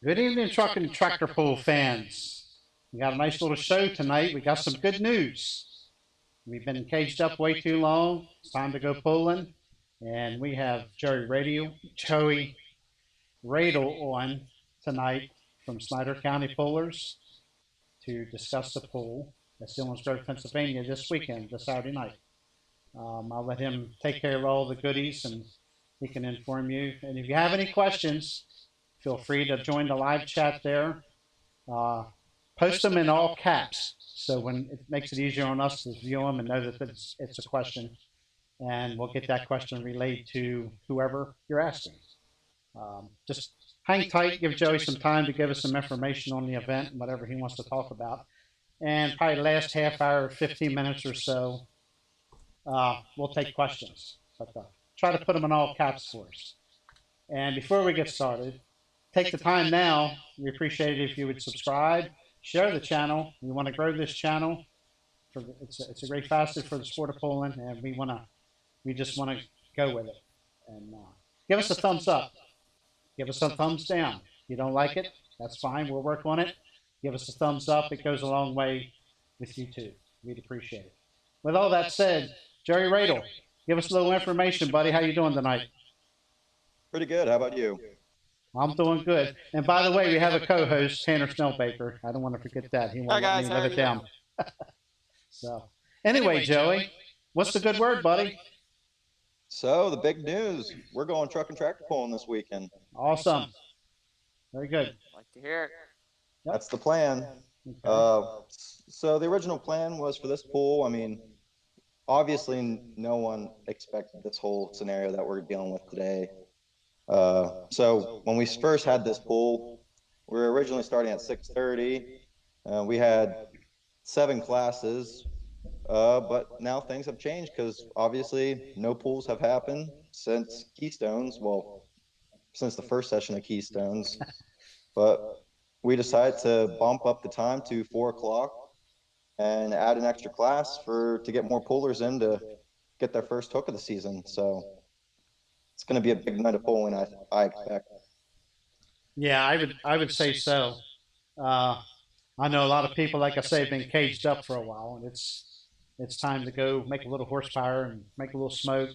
Good evening, truck and tractor pull fans. We got a nice little show tonight. We got some good news. We've been caged up way too long. It's time to go pulling. And we have Joey Radel on tonight from Snyder County Pullers to discuss the pull at Selinsgrove, Pennsylvania this weekend, this Saturday night. I'll let him take care of all the goodies and he can inform you. And if you have any questions, feel free to join the live chat there. Uh, Post them in all caps, so when it makes it easier on us to view them and know that it's a question, and we'll get that question relayed to whoever you're asking. Just hang tight, give Joey some time to give us some information on the event and whatever he wants to talk about. And probably the last half hour, 15 minutes or so, we'll take questions. But try to put them in all caps for us. And before we get started, take the time now. We appreciate it if you would subscribe, share the channel. We want to grow this channel. It's a great facet for the sport of pulling, and we just want to go with it. And give us a thumbs up. Give us a thumbs down. If you don't like it, that's fine. We'll work on it. Give us a thumbs up. It goes a long way with YouTube. We'd appreciate it. With all that said, Jerry Radel, give us a little information, buddy. How you doing tonight? Pretty good. How about you? I'm doing good. And by the way, we have a co-host, Tanner Snellbaker. I don't want to forget that. He won't let me live it down. So, anyway, Joey, what's the good word, buddy? So the big news, we're going truck and tractor pulling this weekend. Awesome. Very good. Like to hear it. Yep. That's the plan. Okay. So the original plan was for this pull. I mean, obviously no one expected this whole scenario that we're dealing with today. So when we first had this pull, we were originally starting at 6:30. We had 7 classes, but now things have changed because obviously no pulls have happened since Keystones. Well, since the first session of Keystones, but we decided to bump up the time to 4 o'clock and add an extra class to get more pullers in to get their first hook of the season. So it's going to be a big night of pulling, I expect. Yeah, I would say so. I know a lot of people, like I say, have been caged up for a while, and it's time to go make a little horsepower and make a little smoke,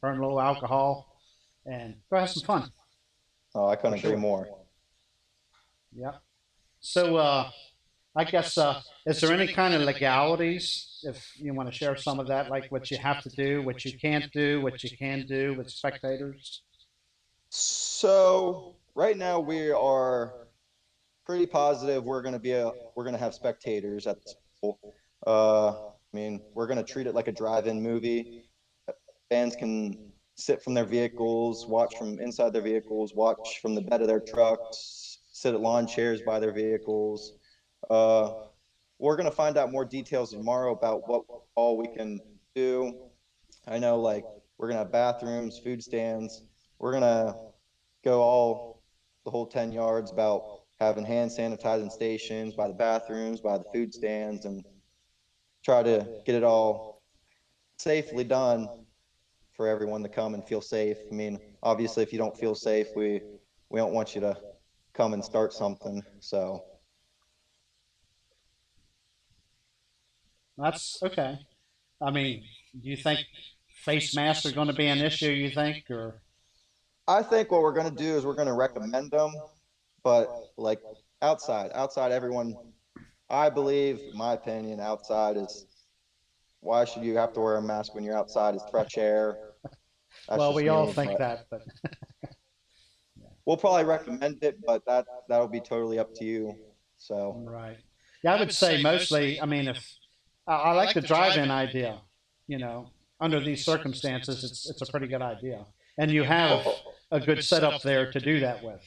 burn a little alcohol, and go have some fun. Oh, I couldn't agree more. Yeah. So I guess is there any kind of legalities if you want to share some of that, like what you have to do, what you can't do, what you can do with spectators? So right now we are pretty positive we're going to have spectators at this pool. I mean, we're going to treat it like a drive-in movie. Fans can sit from their vehicles, watch from inside their vehicles, watch from the bed of their trucks, sit at lawn chairs by their vehicles. We're going to find out more details tomorrow about what all we can do. I know, like, we're going to have bathrooms, food stands. We're going to go all the whole 10 yards about having hand sanitizing stations by the bathrooms, by the food stands, and try to get it all safely done for everyone to come and feel safe. I mean, obviously, if you don't feel safe, we don't want you to come and start something. So That's okay. I mean, do you think face masks are going to be an issue? You think, or I think what we're going to do is we're going to recommend them, but like outside, everyone, I believe, in my opinion, outside is, why should you have to wear a mask when you're outside? It's fresh air. That's well, just we all me, think but that, but we'll probably recommend it, but that'll be totally up to you. So right. Yeah, I would say mostly. I mean, if I like the drive-in idea, you know, under these circumstances, it's a pretty good idea, and you have a good setup there to do that with.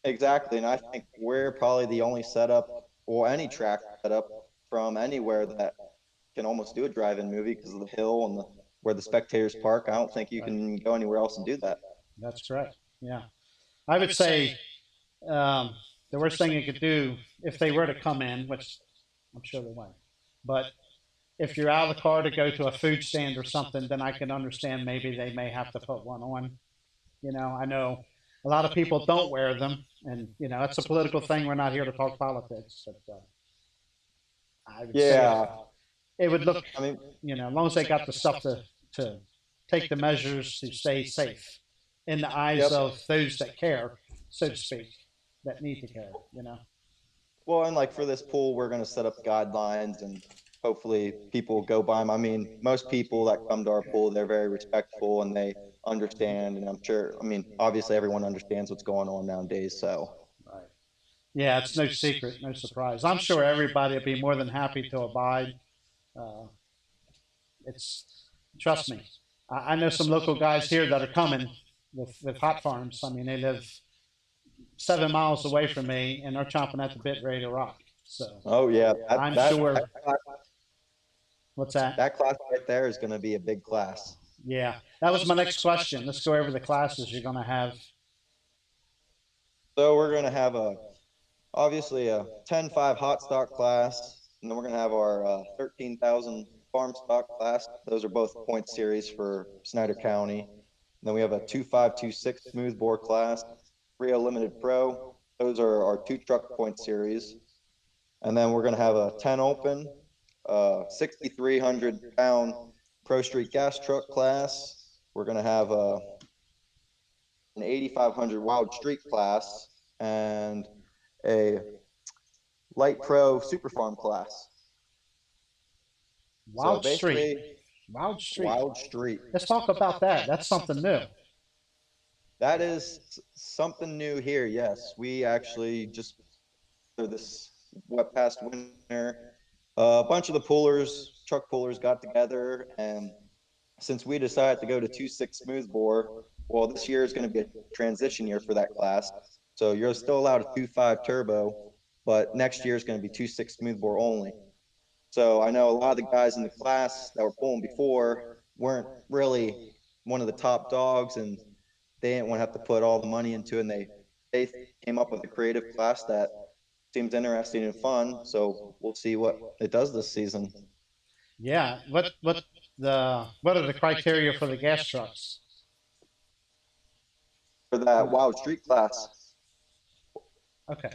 exactly, and I think we're probably the only setup or any track setup from anywhere that can almost do a drive-in movie because of the hill and where the spectators park. I don't think you can go anywhere else and do that. That's correct. Yeah, I would say the worst thing you could do if they were to come in, which I'm sure they won't, but if you're out of the car to go to a food stand or something, then I can understand maybe they may have to put one on. You know, I know a lot of people don't wear them, and it's a political thing. We're not here to talk politics, but I would say Yeah, it would look, I mean, as long as they got the stuff to take the measures to stay safe in the eyes yep. of those that care, so to speak, that need to care. Well, and like for this pool, we're going to set up guidelines and hopefully people will go by them. I mean, most people that come to our pool, they're very respectful and they understand. And I'm sure, I mean, obviously everyone understands what's going on nowadays. So, Right. Yeah, it's no secret, no surprise. I'm sure everybody will be more than happy to abide. Uh, it's trust me. I know some local guys here that are coming with hot farms. I mean, they live 7 miles away from me, and they're chomping at the bit ready to rock. So oh yeah, I'm sure. What's that? that class right there is going to be a big class. Yeah, that was my next question. Let's go over the classes you're going to have. So we're going to have obviously a 10-5 hot stock class, and then we're going to have our 13,000 farm stock class. Those are both point series for Snyder County. And then we have a 2.5, 2.6 smooth bore class, Rio Limited Pro. Those are our 2 truck point series. And then we're going to have a 10 open, 6,300 pound Pro Street gas truck class. We're going to have an 8,500 wild street class and a light pro super farm class. Wild so Street. basically, Wild Street. Wild Street. Let's talk about that. That's something new. That is something new here. Yes, we actually just for this past winter, a bunch of the pullers, truck pullers, got together, and since we decided to go to 2.6 smooth bore, well, this year is going to be a transition year for that class. So you're still allowed a 2.5 turbo, but next year is going to be 2.6 smooth bore only. So I know a lot of the guys in the class that were pulling before weren't really one of the top dogs, and they didn't want to have to put all the money into it. And they came up with a creative class that seems interesting and fun. So we'll see what it does this season. Yeah. What are the criteria for the gas trucks? For that Wild Street class, Okay.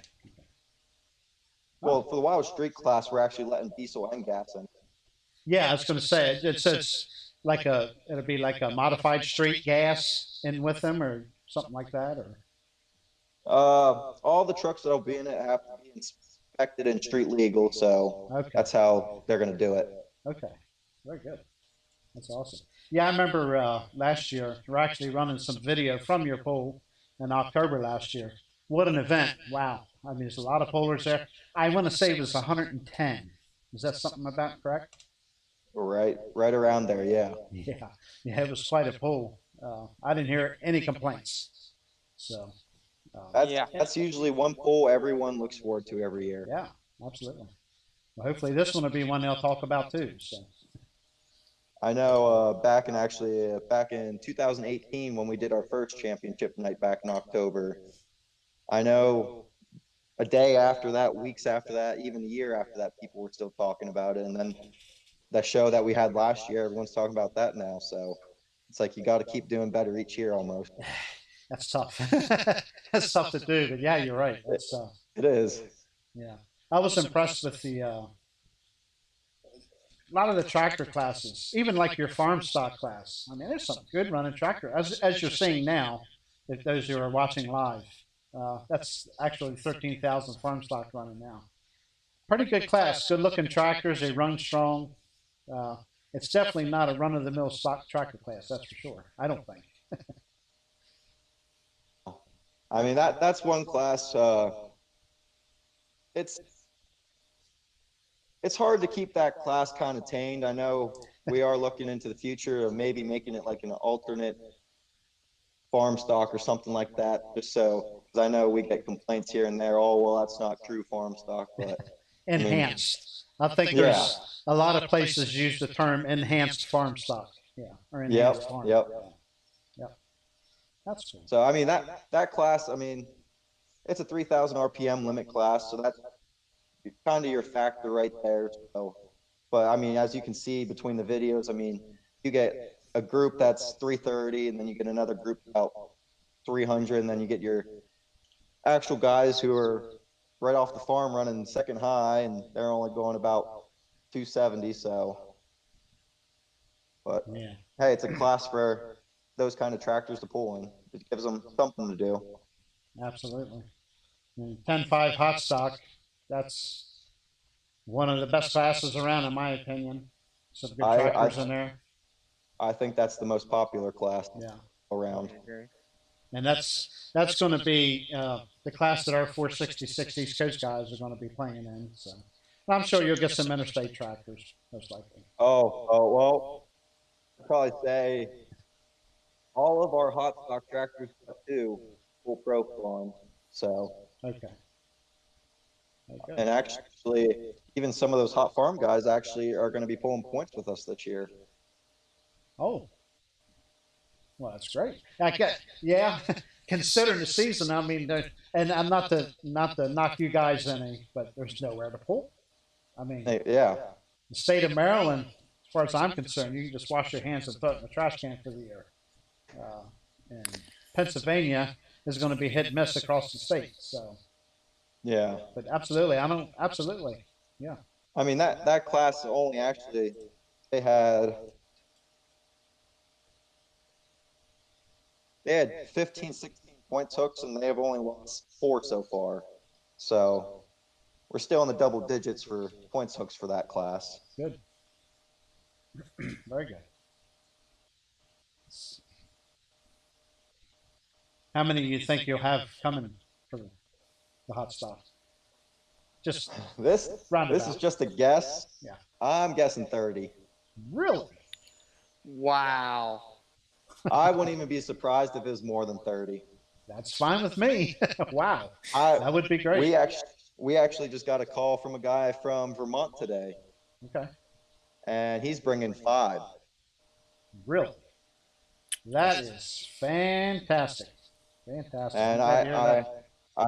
well, for the Wild Street class, we're actually letting diesel and gas in. Yeah, I was going to say it's like it'll be like a modified street gas in with them or something like that, or All the trucks that'll be in it have to be inspected and street legal, so okay. that's how they're going to do it. Okay, very good. That's awesome. Yeah, I remember last year we're actually running some video from your pool in October last year. What an event! Wow. I mean, there's a lot of pullers there. I want to say it was 110. Is that something about correct? Right around there, yeah. Yeah, yeah, it was quite a pull. I didn't hear any complaints. So, That's usually one poll everyone looks forward to every year. yeah, absolutely. Well, hopefully this one will be one they'll talk about too. So, I know back in 2018 when we did our first championship night back in October, I know a day after that, weeks after that, even a year after that, people were still talking about it. And then that show that we had last year, everyone's talking about that now. So it's like you got to keep doing better each year almost. that's tough. That's tough to do, but yeah, you're right. That's It is. yeah. I was impressed with a lot of the tractor classes, even like your farm stock class. I mean, there's some good running tractor as you're seeing now. If those who are watching live, that's actually 13,000 farm stock running now. Pretty good class, good looking tractors. They run strong. It's definitely not a run of the mill stock tractor class, that's for sure. I don't think. I mean that's one class. It's hard to keep that class kind of tamed. I know we are looking into the future of maybe making it like an alternate farm stock or something like that, just so, because I know we get complaints here and there. Oh, well, that's not true farm stock, but Enhanced. I think yeah. there's a lot of places use the term enhanced farm stock. Yeah, or enhanced Yep, farm. yep. Yep. That's cool. So I mean that class, I mean, it's a 3,000 RPM limit class, so that's kind of your factor right there. So, but I mean, as you can see between the videos, I mean, you get a group that's 330, and then you get another group about 300, and then you get your actual guys who are right off the farm running second high, and they're only going about 270. So, but Yeah, hey, it's a class for those kind of tractors to pull in. It gives them something to do. absolutely. And 10.5 hot stock, that's one of the best classes around, in my opinion. Some good I tractors in there. I think that's the most popular class Yeah, around. and that's going to be the class that our 466 East Coast guys are going to be playing in. So I'm sure you'll get some interstate tractors, most likely. Oh, well, I'd probably say all of our hot stock tractors too full pro farm. So, Okay. Okay. and actually, even some of those hot farm guys actually are going to be pulling points with us this year. Oh, well, that's great. I get, yeah. Considering the season, I mean, and I'm not to knock you guys any, but there's nowhere to pull. I mean, Yeah. the state of Maryland, as far as I'm concerned, you can just wash your hands and throw it in the trash can for the year. And Pennsylvania is going to be hit and miss across the state. So, Yeah. but absolutely, I don't absolutely, yeah. I mean that class only actually they had 15, 16 points hooks, and they have only lost 4 so far. So we're still in the double digits for points hooks for that class. Good. Very good. How many do you think you'll have coming for the hot stuff? Just This roundabout. is just a guess. Yeah. I'm guessing 30. Really? Wow. I wouldn't even be surprised if it was more than 30. That's fine with me. Wow. That would be great. We actually just got a call from a guy from Vermont today. Okay. And he's bringing 5. Really? That is fantastic. Fantastic. And I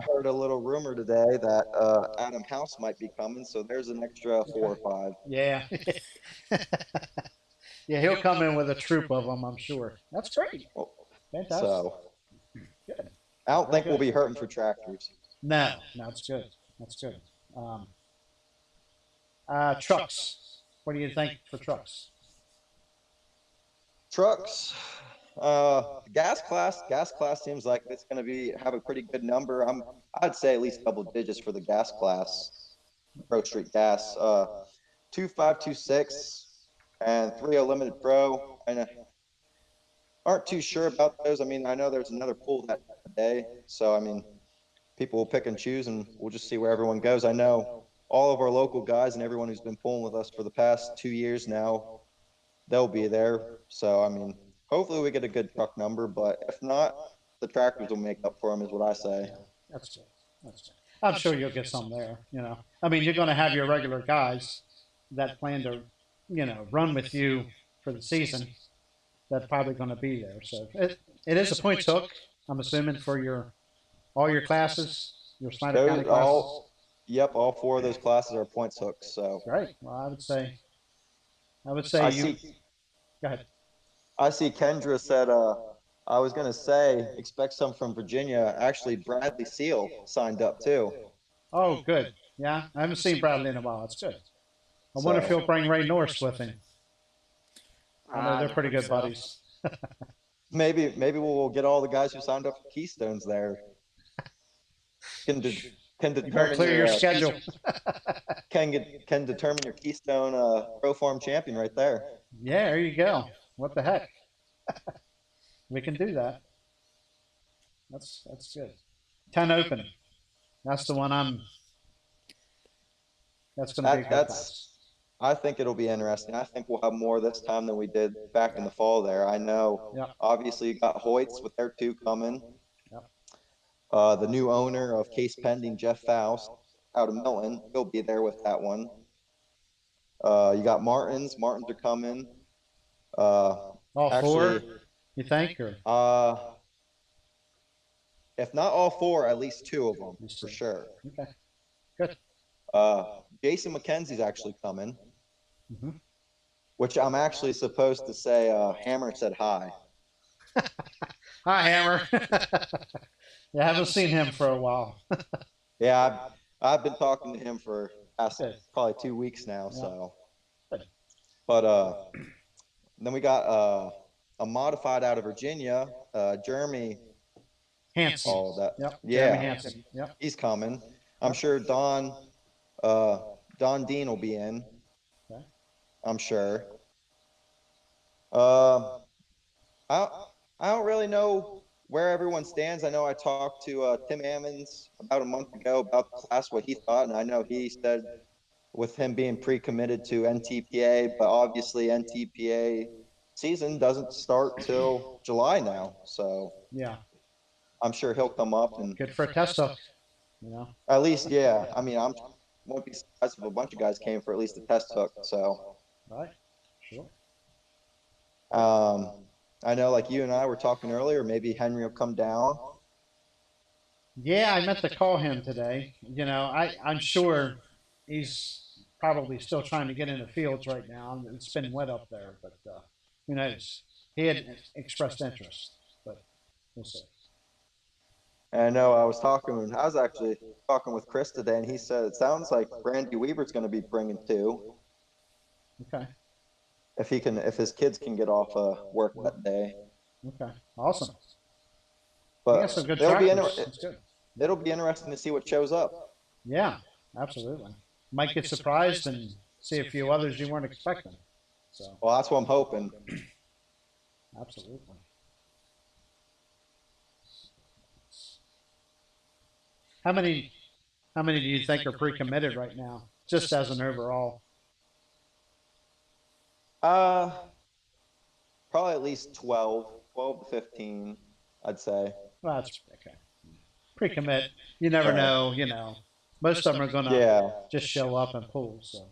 heard a little rumor today that Adam House might be coming, so there's an extra 4 or 5. Yeah. Yeah, he'll come in with a troop of them, I'm sure. That's great. Fantastic. So Good. I don't think we'll be hurting for tractors. No, that's good. That's good. Trucks. What do you think for trucks? Trucks, gas class seems like it's going to have a pretty good number. I'd say at least double digits for the gas class. Pro Street Gas, 2526 and 30 Limited Pro. And aren't too sure about those. I mean, I know there's another pool that day, so I mean, people will pick and choose, and we'll just see where everyone goes. I know all of our local guys and everyone who's been pulling with us for the past 2 years now, they'll be there. So, I mean, hopefully we get a good truck number, but if not, the tractors will make up for them, is what I say. That's good. That's good. I'm sure you'll get some there, you know. I mean, you're going to have your regular guys that plan to, you know, run with you for the season. That's probably going to be there. So it is a points hook, I'm assuming, for all your classes, your Snyder County classes. Yep, all 4 of those classes are points hooks. So great. Well, I would say go ahead. I see Kendra said, I was going to say, expect some from Virginia. Actually, Bradley Seal signed up too. Oh, good. Yeah, I haven't seen Bradley in a while. That's good. I wonder if he'll bring Ray Norris with him. I know they're pretty good buddies. Maybe we'll get all the guys who signed up for Keystones there. Can determine clear your schedule. can determine your Keystone Pro Farm champion right there. Yeah, there you go. What the heck? We can do that. That's good. 10 open. That's the one that's going to be a good class. I think it'll be interesting. I think we'll have more this time than we did back in the fall there. I know, obviously, you got Hoyts with their 2 coming. Yep. The new owner of Case Pending, Jeff Faust, out of Milton, he'll be there with that one. You got Martins. Martins are coming. All actually, 4, you think? Or? If not all 4, at least 2 of them, for sure. Okay, good. Jason McKenzie's actually coming, which I'm actually supposed to say Hammer said hi. Hi, Hammer. Yeah, I haven't seen him for a while. Yeah, I've been talking to him for past Good. probably 2 weeks now. Yeah. So, Good. but then we got a modified out of Virginia, Jeremy. Hanson. All that. Yep. Jeremy Yeah, Hanson. Yep. he's coming. I'm Yep. sure Don Dean will be in. Okay. I'm sure. I I don't really know where everyone stands. I know I talked to Tim Ammons about a month ago about the class, what he thought, and I know he said with him being pre-committed to NTPA, but obviously NTPA season doesn't start till July now, so Yeah. I'm sure he'll come up and Good for a test hook. You know. at least, yeah. I mean, I'm won't be surprised if a bunch of guys came for at least a test hook. So, Right. Sure. I know, like you and I were talking earlier, maybe Henry will come down. Yeah, I meant to call him today. You know, I'm sure he's probably still trying to get in the fields right now. It's been wet up there, but who knows? He had expressed interest, but we'll see. And I know I was actually talking with Chris today, and he said it sounds like Randy Weaver's going to be bringing two Okay. if his kids can get off work that day. Okay. Awesome. He got But some good it'll be tractors. That's good. it'll be interesting to see what shows up. Yeah, absolutely. Might get surprised and see a few others you weren't expecting. So, Well, that's what I'm hoping. absolutely. How many how many do you think are pre-committed right now, just as an overall? Uh, Probably at least 12 to 15, I'd say. Well, that's okay. Pre-commit. You never know. You know, most of them are gonna Yeah. just show up and pull. So,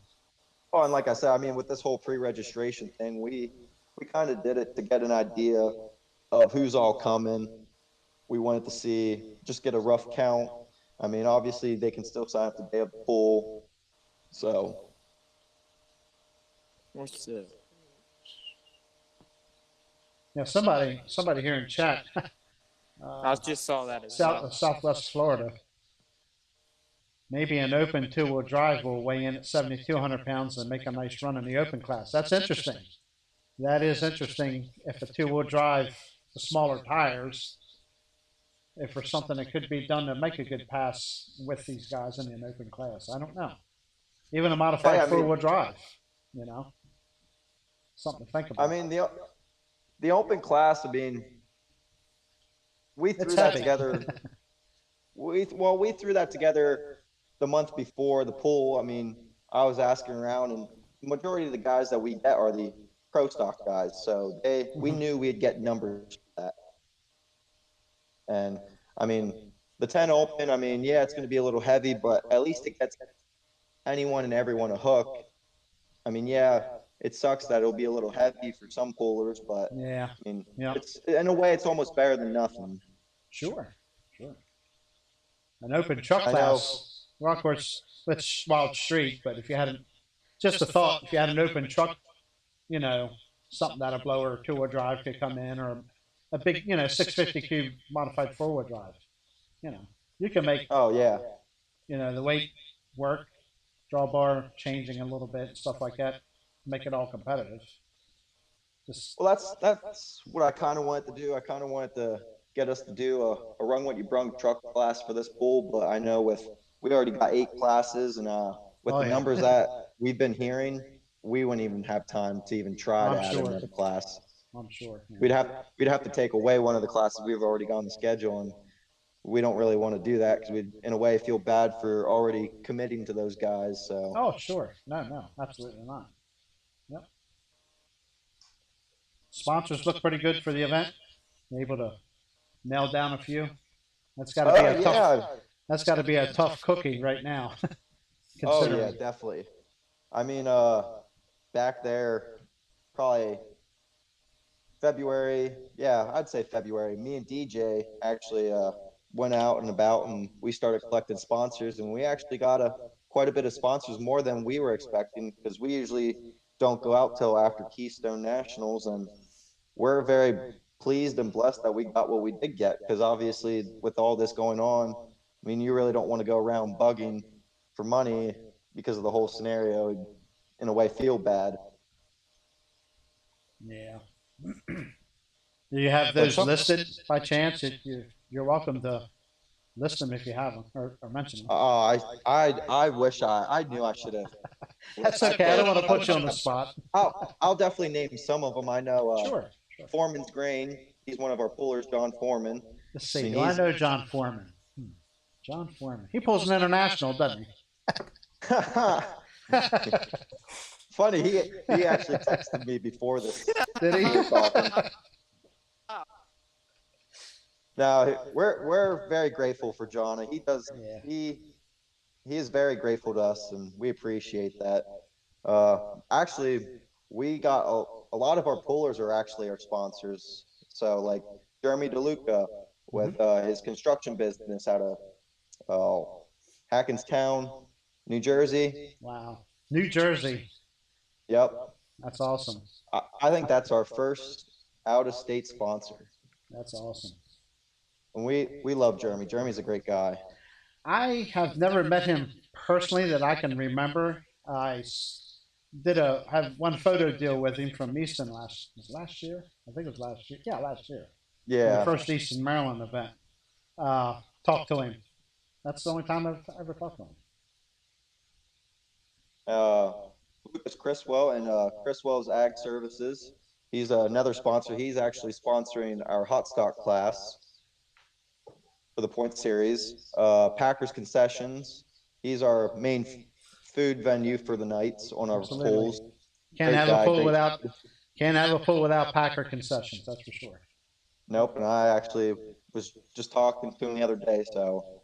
Oh, and like I said, I mean, with this whole pre-registration thing, we kind of did it to get an idea of who's all coming. We wanted to see, just get a rough count. I mean, obviously they can still sign up the day of the pool. So, What's the yeah, somebody here in chat, I just saw that as well. Southwest Florida. Maybe an open two-wheel drive will weigh in at 7,200 pounds and make a nice run in the open class. That's interesting. That is interesting. If a two-wheel drive, the smaller tires, if there's something that could be done to make a good pass with these guys in an open class, I don't know. Even a modified Hey, I mean- four-wheel drive, you know, something to think about. I mean, the open class, I mean, we It's threw that heavy. together. We threw that together the month before the pool. I mean, I was asking around, and the majority of the guys that we get are the pro stock guys. So we knew we'd get numbers for that. And I mean, the 10 open, I mean, yeah, it's going to be a little heavy, but at least it gets anyone and everyone a hook. I mean, yeah, it sucks that it'll be a little heavy for some pullers, but Yeah, I mean, yeah. it's in a way, it's almost better than nothing. Sure. An open truck I know. class, well, of course, it's Wild Street, but if you had just a thought, if you had an open truck, you know, something that a blower two-wheel drive could come in, or a big, 650 cube modified four-wheel drive, you can make, Oh yeah, the weight work, drawbar changing a little bit, stuff like that, make it all competitive. Just, well, that's what I kind of wanted to do. I kind of wanted to get us to do a run what you brung truck class for this pool, but I know we already got 8 classes, and with Oh, the yeah. numbers that we've been hearing, we wouldn't even have time to even try to I'm add sure. another class. I'm sure. We'd have to take away one of the classes we've already got on the schedule, and we don't really want to do that because we, in a way, feel bad for already committing to those guys. So. Oh, sure. No, absolutely not. Yep. Sponsors look pretty good for the event. Able to nail down a few. That's got to be a tough. Yeah. That's got to be a tough cookie right now. Oh yeah, considering. definitely. I mean, back there, probably February. Yeah, I'd say February. Me and DJ actually went out and about, and we started collecting sponsors, and we actually got quite a bit of sponsors, more than we were expecting, because we usually don't go out till after Keystone Nationals, and we're very pleased and blessed that we got what we did get, because obviously with all this going on, I mean, you really don't want to go around bugging for money because of the whole scenario. In a way, feel bad. Yeah. Do you have those listed by chance? You're welcome to list them if you have them or mention them. I wish I knew I should have. That's okay. I don't want to put you on the spot. I'll definitely name some of them. I know. Sure. Foreman's Grain. He's one of our pullers, John Foreman. Let's see. Do I know John Foreman? John Foreman. He pulls an international, doesn't he? Funny, he actually texted me before this. Did he? No, we're very grateful for John. He is very grateful to us, and we appreciate that. Actually, we got a lot of our pullers are actually our sponsors. So like Jeremy DeLuca with his construction business out of Hackenstown, New Jersey. Wow, New Jersey. Yep, that's awesome. I think that's our first out-of-state sponsor. That's awesome. And we love Jeremy. Jeremy's a great guy. I have never met him personally that I can remember. I have one photo deal with him from Easton last year. I think it was last year. Yeah, last year. Yeah. The first Easton, Maryland event. Talked to him. That's the only time I've ever talked to him. Lucas Criswell and Criswell's Ag Services. He's another sponsor. He's actually sponsoring our hot stock class for the point series. Packers Concessions. He's our main food venue for the nights on our pulls. Can't have a pull without Packer Concessions. That's for sure. Nope. And I actually was just talking to him the other day. So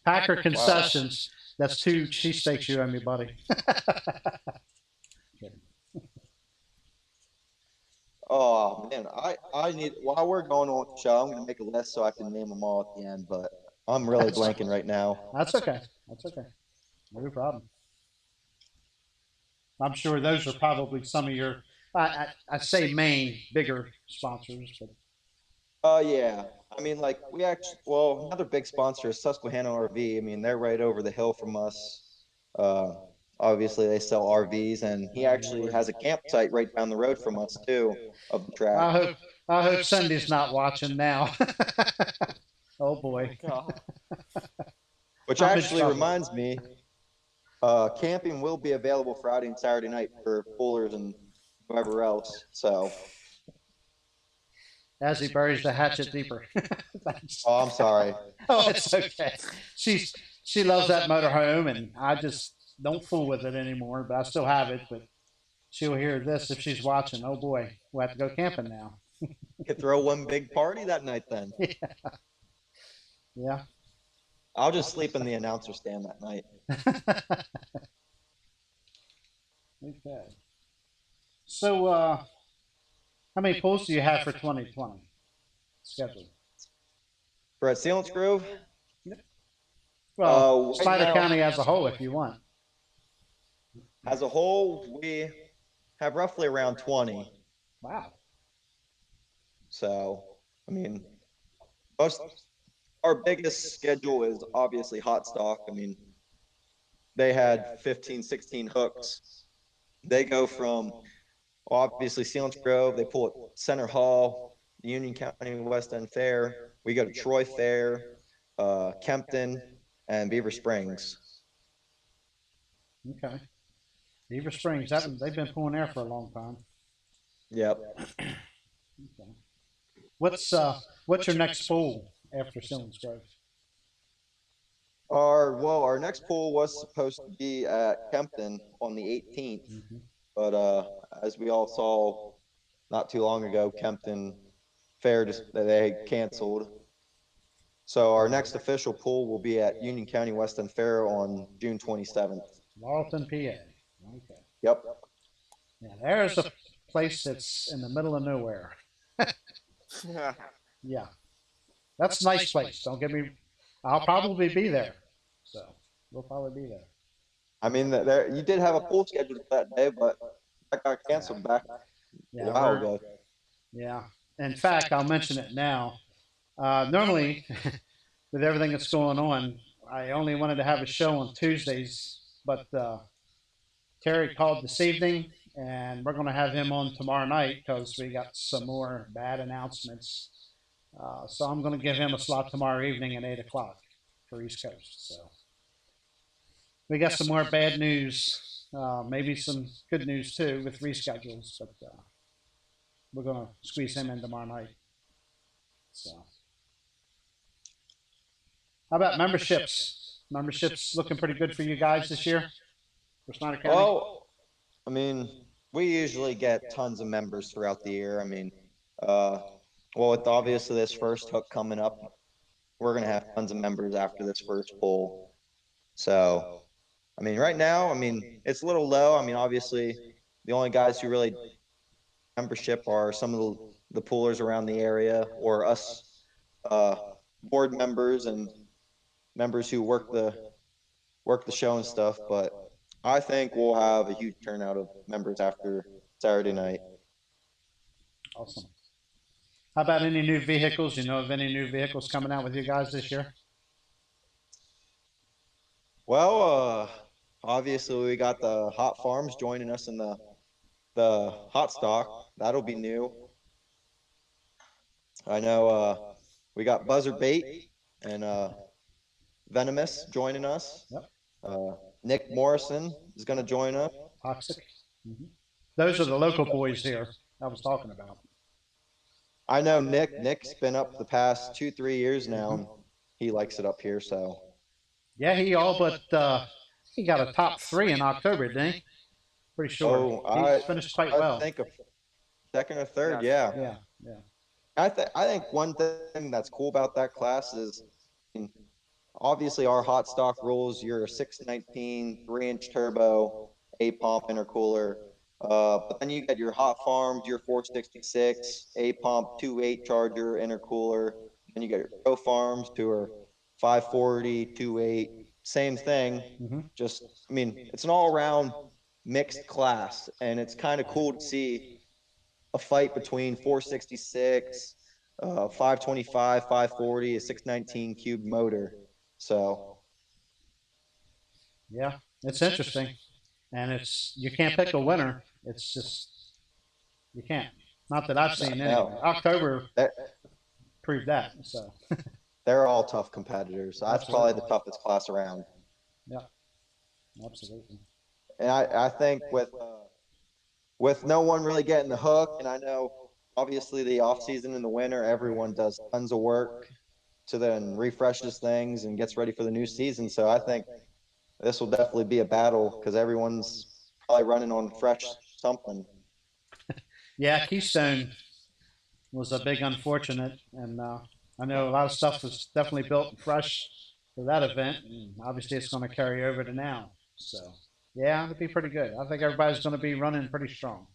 Packer Concessions. Wow. That's 2 cheesesteaks you owe me, buddy. Oh man, I need, while we're going on the show, I'm going to make a list so I can name them all at the end, but I'm really blanking right now. That's okay. No problem. I'm sure those are probably some of your, I say main, bigger sponsors, but. Yeah. I mean, like another big sponsor is Susquehanna RV. I mean, they're right over the hill from us. Obviously, they sell RVs, and he actually has a campsite right down the road from us too, of the track. I hope Cindy's not watching now. Oh boy. Which actually reminds me, camping will be available Friday and Saturday night for pullers and whoever else. So. As he buries the hatchet deeper. Oh, I'm sorry. Oh, it's okay. She loves that motorhome, and I just don't fool with it anymore. But I still have it. But she'll hear this if she's watching. Oh boy, we'll have to go camping now. Could throw one big party that night then. Yeah. I'll just sleep in the announcer stand that night. Okay. So, how many pulls do you have for 2020 scheduled? For at Selinsgrove? Well, Snyder County as a whole, if you want. As a whole, we have roughly around 20. Wow. So, I mean, our biggest schedule is obviously hot stock. I mean, they had 15, 16 hooks. They go from obviously Selinsgrove, they pull at Center Hall, the Union County West End Fair. We go to Troy Fair, Kempton, and Beaver Springs. Okay. Beaver Springs, they've been pulling there for a long time. Yep. Okay. What's your next pull after Selinsgrove? Our next pull was supposed to be at Kempton on the 18th. Mm-hmm. But as we all saw not too long ago, Kempton Fair they canceled. So our next official pull will be at Union County West End Fair on June 27th. Marlton, PA. Okay. Yep. Yeah, there's a place that's in the middle of nowhere. Yeah. That's a nice place. Don't get me. I'll probably be there. So we'll probably be there. I mean, you did have a pool scheduled that day, but that got canceled back Yeah, a while ago. yeah. In fact, I'll mention it now. Normally, with everything that's going on, I only wanted to have a show on Tuesdays, but Terry called this evening, and we're going to have him on tomorrow night because we got some more bad announcements. So I'm going to give him a slot tomorrow evening at 8 o'clock for East Coast. So we got some more bad news, maybe some good news too with reschedules, but we're going to squeeze him in tomorrow night. So, how about memberships? Memberships looking pretty good for you guys this year for Snyder County? Well, I mean, we usually get tons of members throughout the year. I mean, well, with obviously this first hook coming up, we're going to have tons of members after this first pull. So, I mean, right now, I mean, it's a little low. I mean, obviously, the only guys who really membership are some of the poolers around the area, or us board members and members who work the show and stuff. But I think we'll have a huge turnout of members after Saturday night. Awesome. How about any new vehicles? You know of any new vehicles coming out with you guys this year? Well, obviously we got the Hot Farms joining us in the hot stock. That'll be new. I know we got Buzzard Bait and Venomous joining us. Yep. Nick Morrison is going to join us. Toxic. Mm-hmm. Those are the local boys here I was talking about. I know Nick. Nick's been up the past 2-3 years now. And he likes it up here, so. Yeah, he all but he got a top 3 in October, didn't he? Pretty sure. He finished quite well. I think a second or third, yeah. Yeah. I think one thing that's cool about that class is, obviously our hot stock rules, you're a 619 3-inch turbo, A pump intercooler. But then you get your Hot Farms, your 466, A pump, 2.8 charger, intercooler. Then you get your Pro Farms, to are 540, 2.8, same thing. Mm-hmm. Just, I mean, it's an all around mixed class, and it's kind of cool to see a fight between 466, 525, 540, a 619 cube motor. So, yeah, it's interesting, and you can't pick a winner. It's just you can't. Not that I've seen anyway. October proved that. So they're all tough competitors. That's probably the toughest class around. Yeah, absolutely. And I think with no one really getting the hook, and I know obviously the off season in the winter, everyone does tons of work to then refreshes things and gets ready for the new season. So I think this will definitely be a battle because everyone's probably running on fresh something. Yeah, Keystone was a big unfortunate, and I know a lot of stuff was definitely built and fresh for that event, and obviously it's going to carry over to now. So yeah, it'll be pretty good. I think everybody's going to be running pretty strong,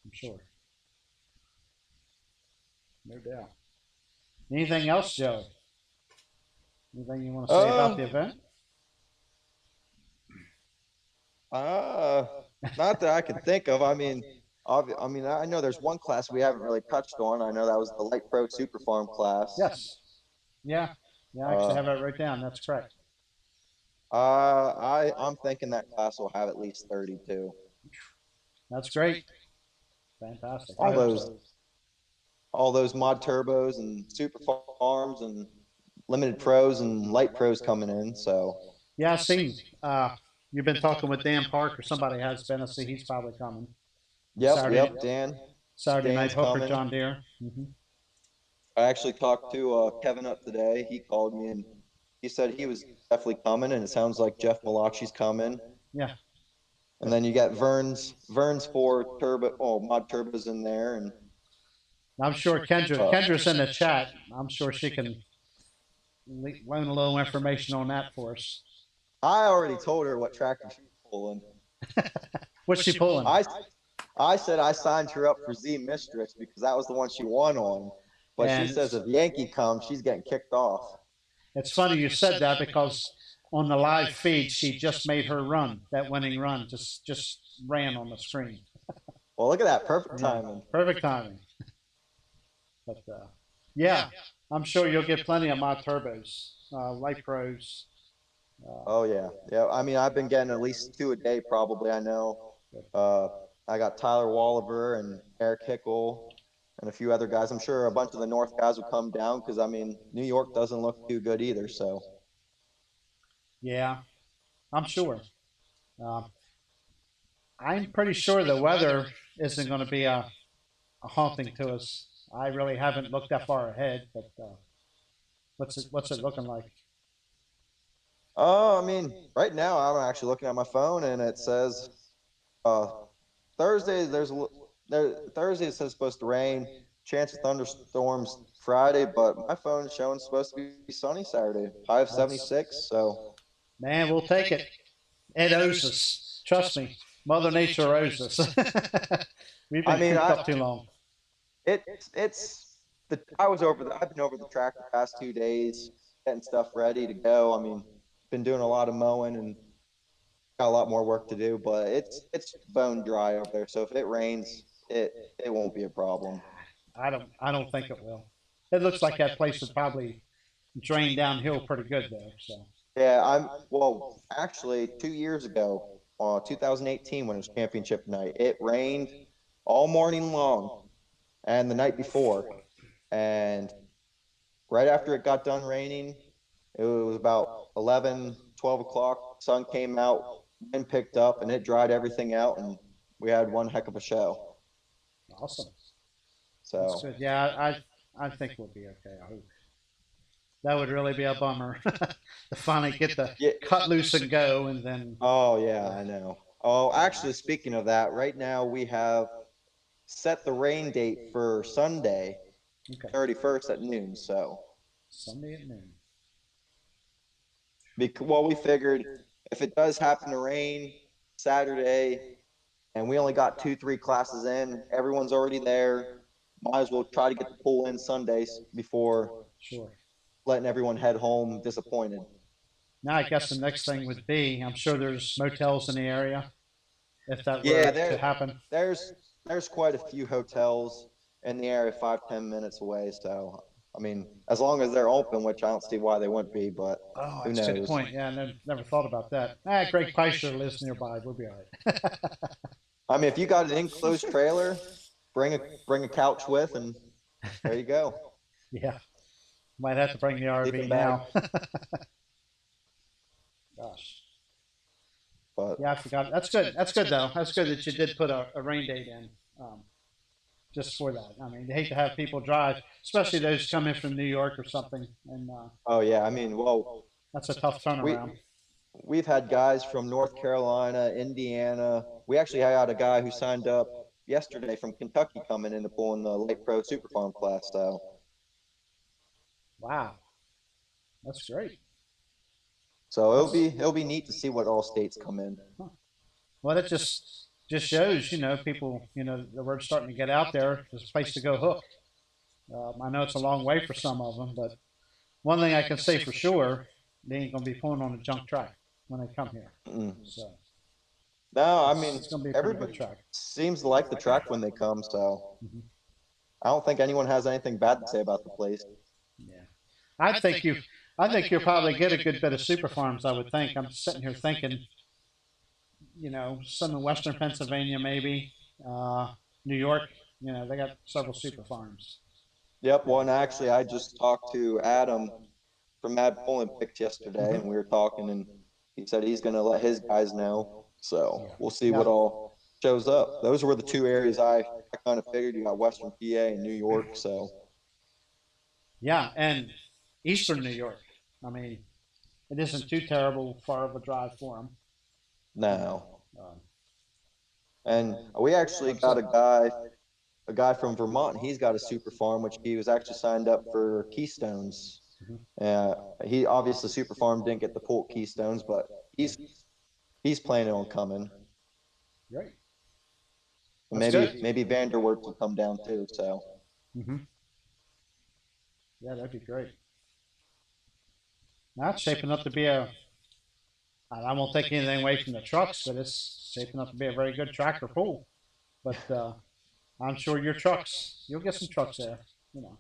I'm sure. No doubt. Anything else, Joe? Anything you want to say about the event? Not that I can think of. I mean, I know there's one class we haven't really touched on. I know that was the Light Pro Super Farm class. Yes. Yeah. I actually have that wrote down. That's correct. I'm thinking that class will have at least 32. That's great. Fantastic. All those mod turbos and super farms and limited pros and light pros coming in. So yeah, I've seen. You've been talking with Dan Park, or somebody has been. I see he's probably coming. Yep, Dan. Saturday Dan's night hook coming. for John Deere. Mm-hmm. I actually talked to Kevin up today. He called me and he said he was definitely coming, and it sounds like Jeff Malachi's coming. Yeah. And then you got Vern's 4 mod turbos in there, and I'm sure Kendra's in the chat. I'm sure she can learn a little information on that for us. I already told her what tractor she's pulling. What's she pulling? I said I signed her up for Z Mistress because that was the one she won on. But she says if Yankee comes, she's getting kicked off. It's funny you said that because on the live feed, she just made her run, that winning run, just ran on the screen. Well, look at that. Perfect timing. Perfect timing. But yeah, I'm sure you'll get plenty of my turbos, light pros. Oh yeah, yeah. I mean, I've been getting at least 2 a day, probably. I know. Uh, I got Tyler Walliver and Eric Hickel and a few other guys. I'm sure a bunch of the North guys will come down because I mean, New York doesn't look too good either. So Yeah, I'm sure. Uh, I'm pretty sure the weather isn't going to be a haunting to us. I really haven't looked that far ahead, but what's it looking like? I mean, right now I'm actually looking at my phone and it says uh, Thursday Thursday it says supposed to rain, chance of thunderstorms Friday, but my phone is showing supposed to be sunny Saturday, high of 76. So Man, we'll take it. It owes us. Trust me, Mother Nature owes us. We've I been mean, cooped up too long. I've been over the track the past 2 days, getting stuff ready to go. I mean, been doing a lot of mowing and got a lot more work to do, but it's bone dry over there. So if it rains, it won't be a problem. I don't think it will. It looks like that place would probably drain downhill pretty good though. So Yeah, well, actually 2 years ago, 2018 when it was championship night, it rained all morning long and the night before. And right after it got done raining, it was about 11, 12 o'clock. Sun came out, wind picked up, and it dried everything out, and we had one heck of a show. awesome. That's So, good. Yeah, I think we'll be okay. I hope. That would really be a bummer to finally get the yeah. cut loose and go, and then Oh, yeah, I know. Oh, actually, speaking of that, right now we have set the rain date for Sunday, okay, 31st at noon. So, Sunday at noon. well, we figured if it does happen to rain Saturday and we only got 2, 3 classes in, everyone's already there. Might as well try to get the pool in Sundays before Sure. letting everyone head home disappointed. Now I guess the next thing would be, I'm sure there's motels in the area if that were Yeah, to happen. there's quite a few hotels in the area, 5, 10 minutes away. So I mean, as long as they're open, which I don't see why they wouldn't be, but Oh, who that's a good knows? point. Yeah, I never thought about that. Greg Peischer lives nearby. We'll be all right. I mean, if you got an enclosed trailer, bring a couch with, and there you go. Yeah, might have to bring the Sleeping RV bag. now. Gosh. But Yeah, I forgot. That's good. That's good though. That's good that you did put a rain date in, just for that. I mean, you hate to have people drive, especially those coming from New York or something, and oh yeah, I mean, well, that's a tough we turnaround. we've had guys from North Carolina, Indiana. We actually had a guy who signed up yesterday from Kentucky coming in to pull in the Lake Pro Super Farm class. Wow, that's great. So That's, it'll be neat to see what all states come in. well, it just shows, people, the word's starting to get out there. There's a place to go hook. I know it's a long way for some of them, but one thing I can say for sure, they ain't gonna be pulling on a junk track when they come here. Mm. So No, I mean it's gonna be a pretty good everybody track. seems to like the track when they come, so Mhm. I don't think anyone has anything bad to say about the place. Yeah, I think you. I think you'll probably get a good bit of super farms. I would think. I'm sitting here thinking, some in Western Pennsylvania, maybe New York. They got several super farms. Yep. Well, and actually, I just talked to Adam from Mad Pulling Picks yesterday, and we were talking, and he said he's going to let his guys know. So Yeah. we'll see Yeah. what all shows up. Those were the 2 areas I kind of figured. You got Western PA and New York. So Yeah, and Eastern New York. I mean, it isn't too terrible far of a drive for them. now, Um, and we actually got a guy from Vermont. He's got a super farm, which he was actually signed up for Keystones. Mhm. He obviously super farm didn't get the pull Keystones, but he's planning on coming. Great. That's good. Maybe Vanderwerts will come down too. So Mm-hmm. Yeah, that'd be great. That's shaping up to be I won't take anything away from the trucks, but it's shaping up to be a very good tractor pull. But I'm sure your trucks, you'll get some trucks there, you know.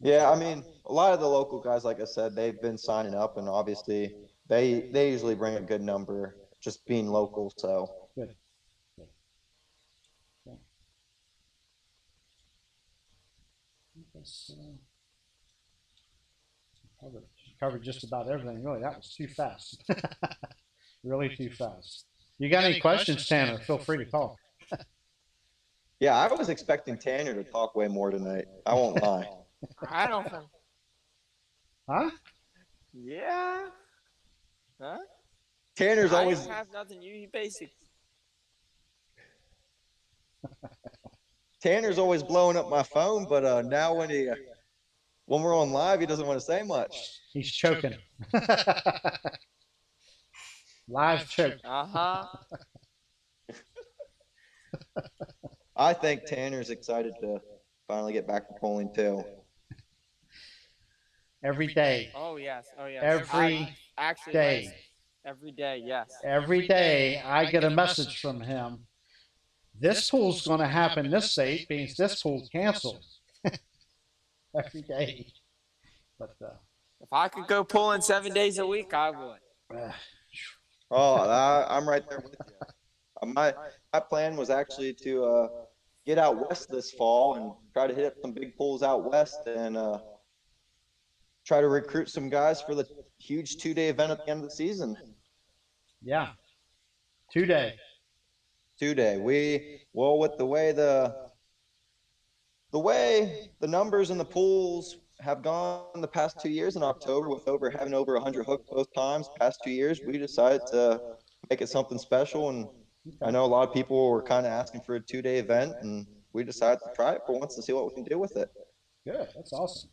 Yeah, I mean, a lot of the local guys, like I said, they've been signing up, and obviously they usually bring a good number, just being local. So Good. Good. Okay. Guess, covered just about everything. Really, that was too fast. Really too fast. You got any questions, Tanner? Feel free to call. yeah, I was expecting Tanner to talk way more tonight. I won't lie. I don't think. Huh? Yeah. Huh? Tanner's I always don't have nothing. You basic. Tanner's always blowing up my phone, but now when we're on live, he doesn't want to say much. He's choking. Live choke. Uh-huh. I think Tanner's excited to finally get back to polling too. Every day. Oh yes. Oh yes. Every actually day. every day. Yes. Every day I get a message from him. This pool's going to happen. This date means this pool's canceled. Every day. But If I could go pulling 7 days a week, I would. Oh, I'm right there with you. My plan was actually to get out west this fall and try to hit up some big pools out west and try to recruit some guys for the huge 2-day event at the end of the season. Yeah. 2-day. 2-day. With the way the numbers in the pools have gone the past 2 years in October, with having over 100 hooks both times past 2 years, we decided to make it something special. And I know a lot of people were kind of asking for a 2-day event, and we decided to try it for once and see what we can do with it. Good. That's awesome.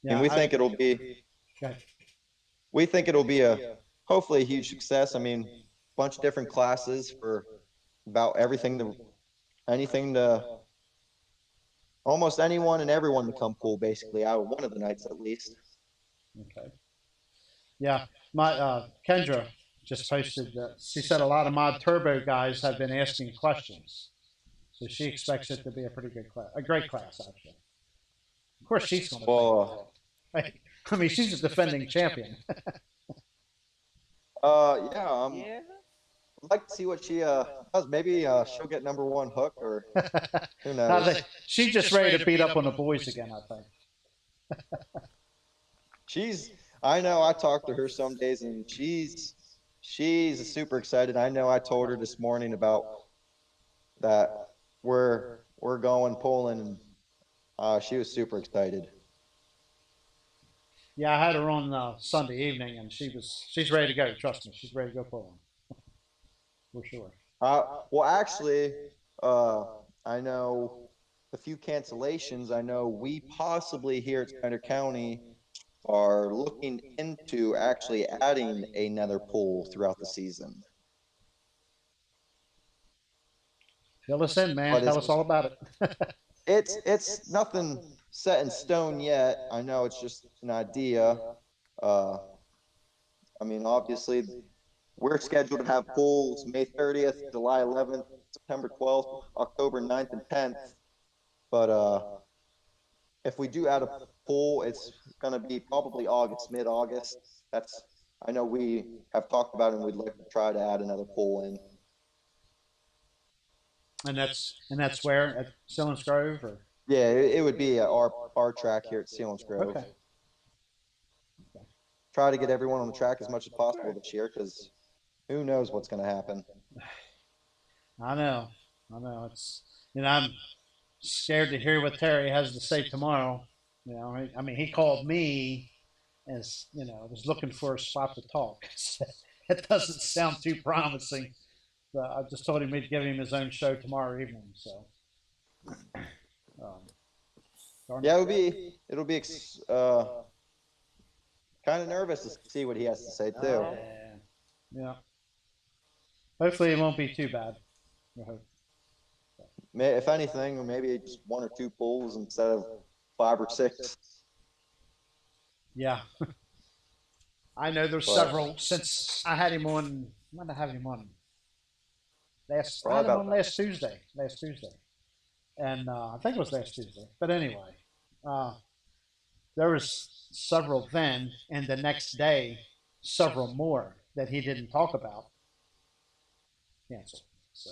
Yeah, and we think it'll be hopefully a huge success. I mean, a bunch of different classes for about anything to almost anyone and everyone to come pool, basically, out of one of the nights at least. Okay. Yeah, my Kendra just posted that she said a lot of mod turbo guys have been asking questions, so she expects it to be a pretty good class, a great class actually. Of course, she's going to. Well, I mean, she's a defending champion. yeah. Yeah. I'd like to see what she does. Maybe she'll get #1 hook, or who knows. She's just ready to beat up on the boys again, I think. I know I talk to her some days, and she's super excited. I know I told her this morning about that we're going polling, and she was super excited. Yeah, I had her on Sunday evening, and she's ready to go. Trust me, she's ready to go polling. For sure. Well, actually, I know a few cancellations. I know we possibly here at Snyder County are looking into actually adding another pool throughout the season. Fill us in, man. Tell us all about it. It's nothing set in stone yet. I know it's just an idea. I mean, obviously, we're scheduled to have pools May 30th, July 11th, September 12th, October 9th, and 10th. But if we do add a pool, it's going to be probably mid-August. I know we have talked about it, and we'd like to try to add another pool in. And that's where at Selinsgrove, or? Yeah, it would be at our track here at Selinsgrove. Okay. Try to get everyone on the track as much as possible this year, because who knows what's going to happen. I know. It's I'm scared to hear what Terry has to say tomorrow. I mean, he called me as was looking for a spot to talk. It doesn't sound too promising. But I just told him we'd give him his own show tomorrow evening. So. Yeah, it'll be kind of nervous to see what he has to say too. Yeah. Hopefully it won't be too bad. I hope. If anything, maybe just 1 or 2 pools instead of 5 or 6. Yeah. I know there's several since I had him on. When did I have him on? might have been Probably about last Tuesday, and I think it was last Tuesday. But anyway, uh, there was several then, and the next day, several more that he didn't talk about canceled. So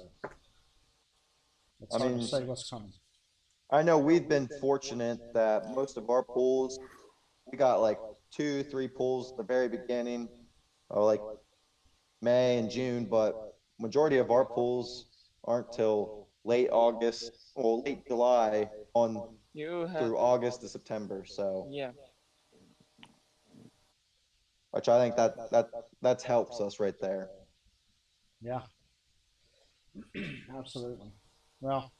it's I hard mean, to say what's coming. I know we've been fortunate that most of our pools, we got like 2, 3 pools at the very beginning, or like May and June, but majority of our pools aren't till late August, well, late July on You have, through August to September. So, yeah. which I think that helps us right there. Yeah, absolutely. Well,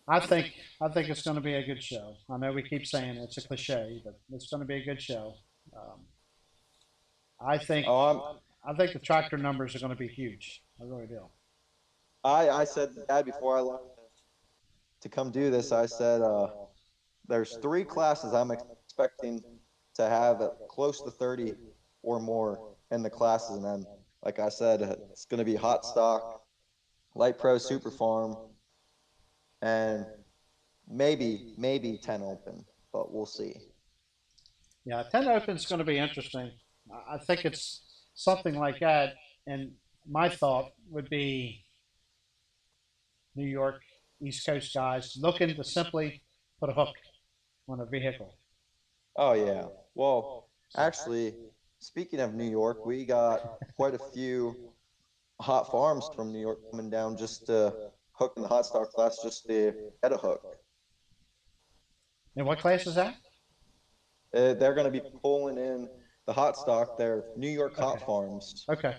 I think it's going to be a good show. I know we keep saying it's a cliche, but it's going to be a good show. Um, I think Oh, I think the tractor numbers are going to be huge. I really do. I said to Dad before I left to come do this, I said, there's 3 classes I'm expecting to have at close to 30 or more in the classes. And then, like I said, it's going to be hot stock, light pro super farm, and maybe 10 open, but we'll see. Yeah, 10 Open's going to be interesting. I think it's something like that. And my thought would be New York, East Coast guys looking to simply put a hook on a vehicle. Oh yeah. Well, actually, speaking of New York, we got quite a few hot farms from New York coming down just to hook in the hot stock class just to get a hook. And what class is that? They're going to be pulling in the hot stock. They're New York hot Okay. farms. Okay.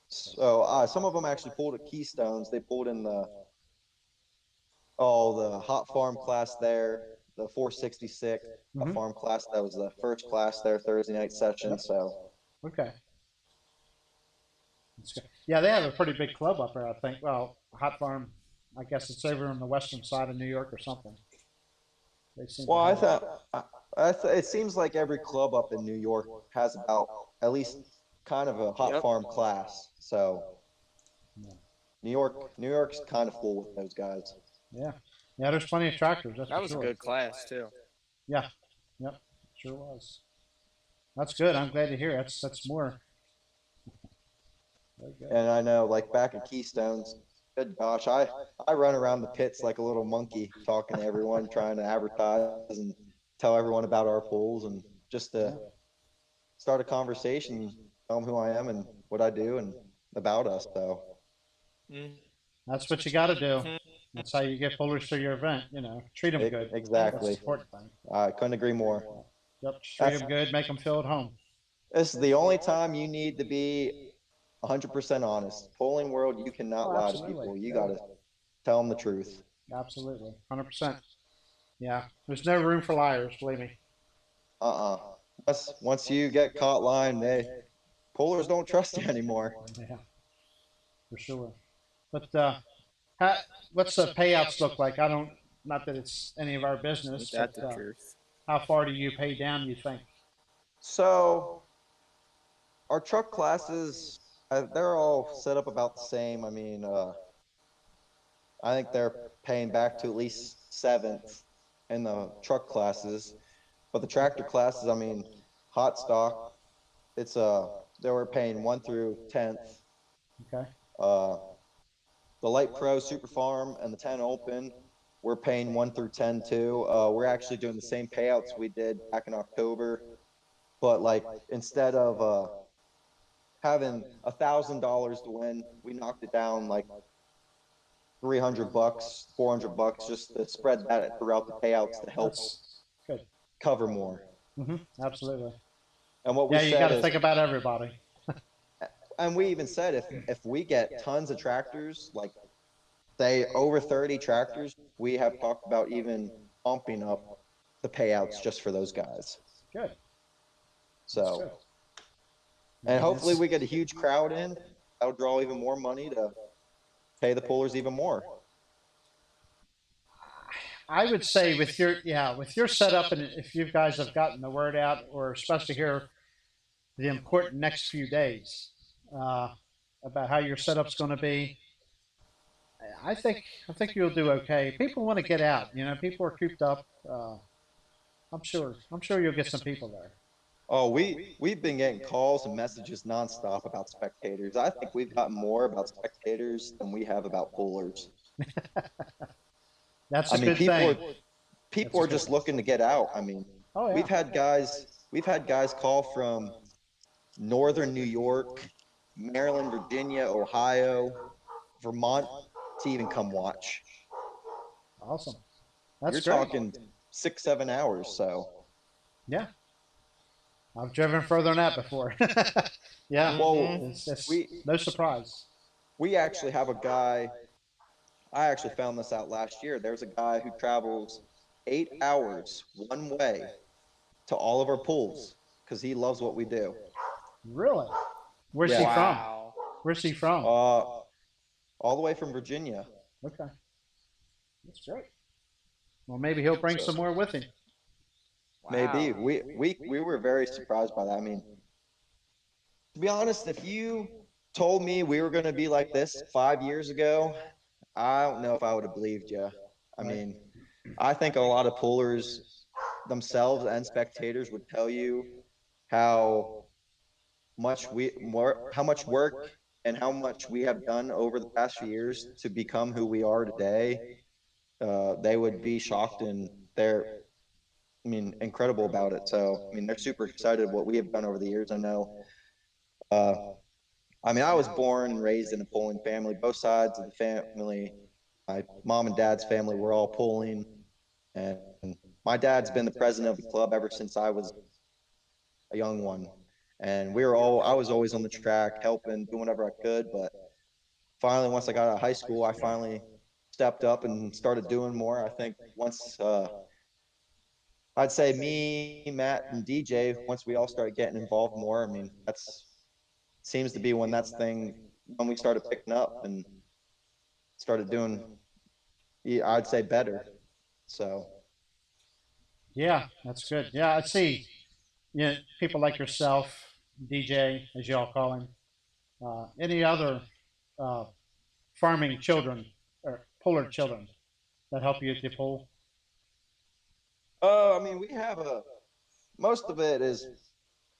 So some of them actually pulled at Keystones. They pulled in the hot farm class there, the 466 Mm-hmm. farm class. That was the first class there Thursday night session. Yep. So Okay. That's good. Yeah, they have a pretty big club up there, I think. Well, Hot Farm, I guess it's over on the western side of New York or something. They seem to well, have it. it seems like every club up in New York has about at least kind of a hot Yep. farm class. So Yeah. New York's kind of full with those guys. Yeah. Yeah, there's plenty of tractors, that's That for was a sure. good class too. Yeah. Yep. Sure was. That's good. I'm glad to hear. That's more. Very good. And I know, like back at Keystones, good gosh, I run around the pits like a little monkey, talking to everyone, trying to advertise and tell everyone about our pools, and just to start a conversation, tell them who I am and what I do and about us. So Mm. That's what you got to do. That's how you get pullers to your event. Treat them good. That's the exactly, important thing. I couldn't agree more. Yep. Treat That's them good. Make them feel at home. this is the only time you need to be 100% honest. Polling world, you cannot Oh, lie to absolutely. people. You No. got to tell them the truth. Absolutely. 100%. Yeah. There's no room for liars, believe me. Once you get caught lying, pullers don't trust you anymore. Yeah, for sure. But how, what's the payouts look like? I don't, not that it's any of our Ain't business, that but the truth? how far do you pay down, you think? So our truck classes, they're all set up about the same. I mean, I think they're paying back to at least 7th in the truck classes, but the tractor classes, I mean, hot stock, it's they were paying 1 through 10th. Okay. The light pro super farm and the 10 open, we're paying 1 through 10 too. We're actually doing the same payouts we did back in October, but like instead of having $1,000 to win, we knocked it down like $300, $400, just to spread that throughout the payouts to help That's good. cover more. Absolutely. And what we Yeah, you got said to is, think about everybody. and we even said if we get tons of tractors, like say over 30 tractors, we have talked about even pumping up the payouts just for those guys. Good. That's So, good. and hopefully we get a huge crowd in. That'll draw even more money to pay the pullers even more. I would say with your setup, and if you guys have gotten the word out, or especially here, the important next few days about how your setup's going to be, I think you'll do okay. People want to get out. You know, people are cooped up. I'm sure you'll get some people there. Oh, we've been getting calls and messages nonstop about spectators. I think we've gotten more about spectators than we have about pullers. That's I a mean, good thing. That's people a are good just thing. looking to get out. I mean, Oh yeah. we've had guys call from northern New York, Maryland, Virginia, Ohio, Vermont to even come watch. Awesome. You're That's great. talking 6, 7 hours. So, Yeah. I've driven further than that before. Yeah. Mm-hmm. well, It's we no surprise. we actually have a guy. I actually found this out last year. There's a guy who travels 8 hours one way to all of our pools because he loves what we do. Really? Where's he Yeah, from? Wow. Where's he from? all the way from Virginia. Okay. That's great. Well, maybe he'll bring So some more with him. maybe Wow. we were very surprised by that. I mean, to be honest, if you told me we were going to be like this 5 years ago, I don't know if I would have believed you. I Right. mean, I think a lot of pullers themselves and spectators would tell you how how much work and how much we have done over the past few years to become who we are today. They would be shocked and I mean, incredible about it. So, I mean, they're super excited what we have done over the years. I know. Uh, I mean, I was born and raised in a pulling family. Both sides of the family, my mom and dad's family, were all pulling, and my dad's been the president of the club ever since I was a young one. And I was always on the track, helping, doing whatever I could. But finally, once I got out of high school, I finally stepped up and started doing more. I think once I'd say me, Matt, and DJ, once we all started getting involved more, I mean, that's seems to be when we started picking up and started doing, yeah, I'd say better. So, Yeah, that's good. Yeah, I see. You know, people like yourself, DJ, as y'all call him. Any other uh, farming children or puller children that help you at the pool? I mean, most of it is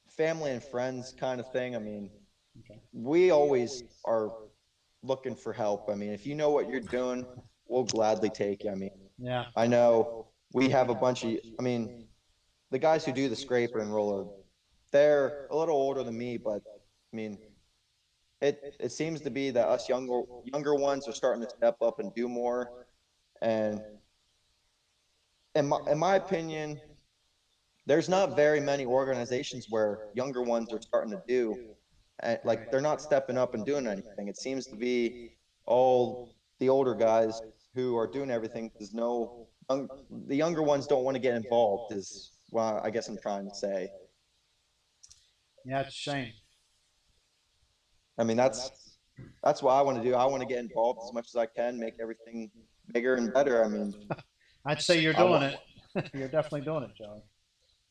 family and friends kind of thing. I mean, Okay. we always are looking for help. I mean, if you know what you're doing, we'll gladly take you. I mean, Yeah. I know we have a bunch of, I mean, the guys who do the scraper and roller, they're a little older than me, but I mean, it seems to be that us younger ones are starting to step up and do more. And in my opinion, there's not very many organizations where younger ones are starting to do, and like they're not stepping up and doing anything. It seems to be all the older guys who are doing everything because the younger ones don't want to get involved. Is what I guess I'm trying to say. Yeah, it's a shame. I mean, that's what I want to do. I want to get involved as much as I can, make everything bigger and better. I mean, I'd say you're I doing want it. You're definitely doing it, Joey.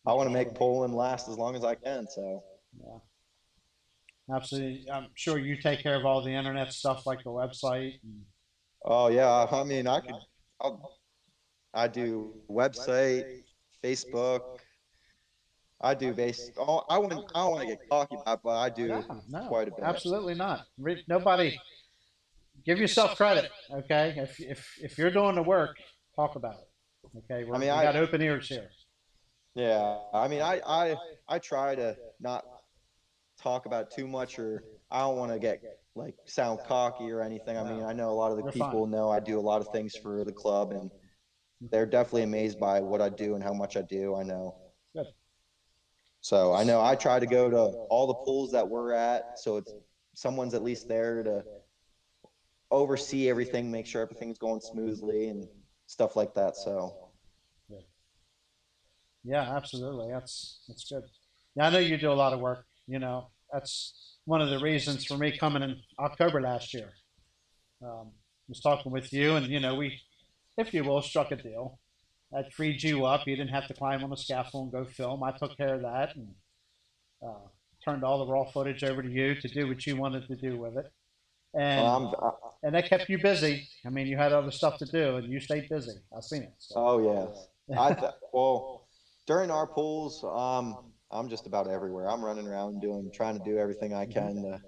I That's want for to make sure. Poland last as long as I can. So, Yeah, absolutely. I'm sure you take care of all the internet stuff like the website. And, oh yeah, I mean, I'll, I do website, Facebook. I do base. Oh, I don't want to get cocky about it, but I no, do no, quite a bit. absolutely not. Nobody, give yourself credit. Okay, if you're doing the work, talk about it. Okay, I mean, we got open ears here. yeah. I mean, I try to not talk about it too much, or I don't want to get like sound cocky or anything. I mean, No, I know a lot of the you're fine. people know I do a lot of things for the club, and they're definitely amazed by what I do and how much I do. I know. Good. So I know I try to go to all the pools that we're at, so it's someone's at least there to oversee everything, make sure everything's going smoothly and stuff like that. So Good. Yeah, absolutely. That's good. Yeah, I know you do a lot of work. You know, that's one of the reasons for me coming in October last year. Was talking with you, and we, if you will, struck a deal. That freed you up. You didn't have to climb on the scaffold and go film. I took care of that and turned all the raw footage over to you to do what you wanted to do with it. and I'm, and that kept you busy. I mean, you had other stuff to do, and you stayed busy. I've seen it. So. oh yeah. Well, during our pools, I'm just about everywhere. I'm running around trying to do everything I Mhm. can to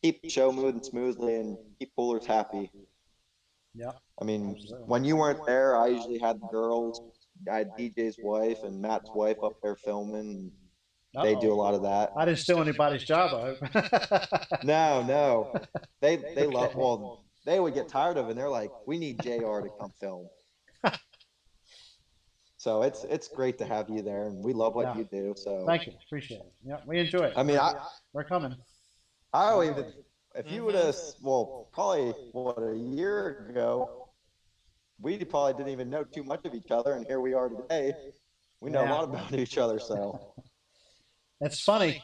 keep the show moving smoothly and keep poolers happy. Yeah, I mean, absolutely. when you weren't there, I usually had the girls. I had DJ's wife and Matt's wife up there filming. And they do a Uh-oh. lot of that. I didn't steal anybody's job, I hope. No, no, they love. Okay. Well, they would get tired of it. And they're like, we need JR to come film. So it's great to have you there, and we love what Yeah. you do. So Thank you. Appreciate it. Yeah, we enjoy it. I mean, We're coming. I Don't always worry. if you would have well probably what a year ago, we probably didn't even know too much of each other, and here we are today. We know a Yeah. lot about each other. So It's funny.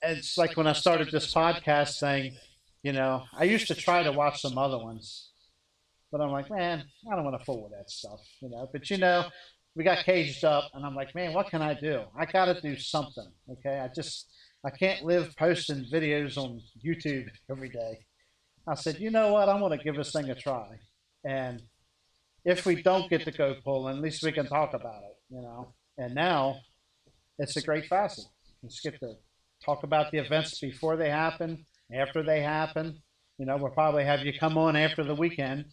It's like when I started this podcast thing, I used to try to watch some other ones, but I'm like, man, I don't want to fool with that stuff. But we got caged up, and I'm like, man, what can I do? I got to do something. Okay, I can't live posting videos on YouTube every day. I said, you know what? I'm going to give this thing a try, and if we don't get to go pulling, at least we can talk about it. And now it's a great facet. Let's get to talk about the events before they happen, after they happen. We'll probably have you come on after the weekend.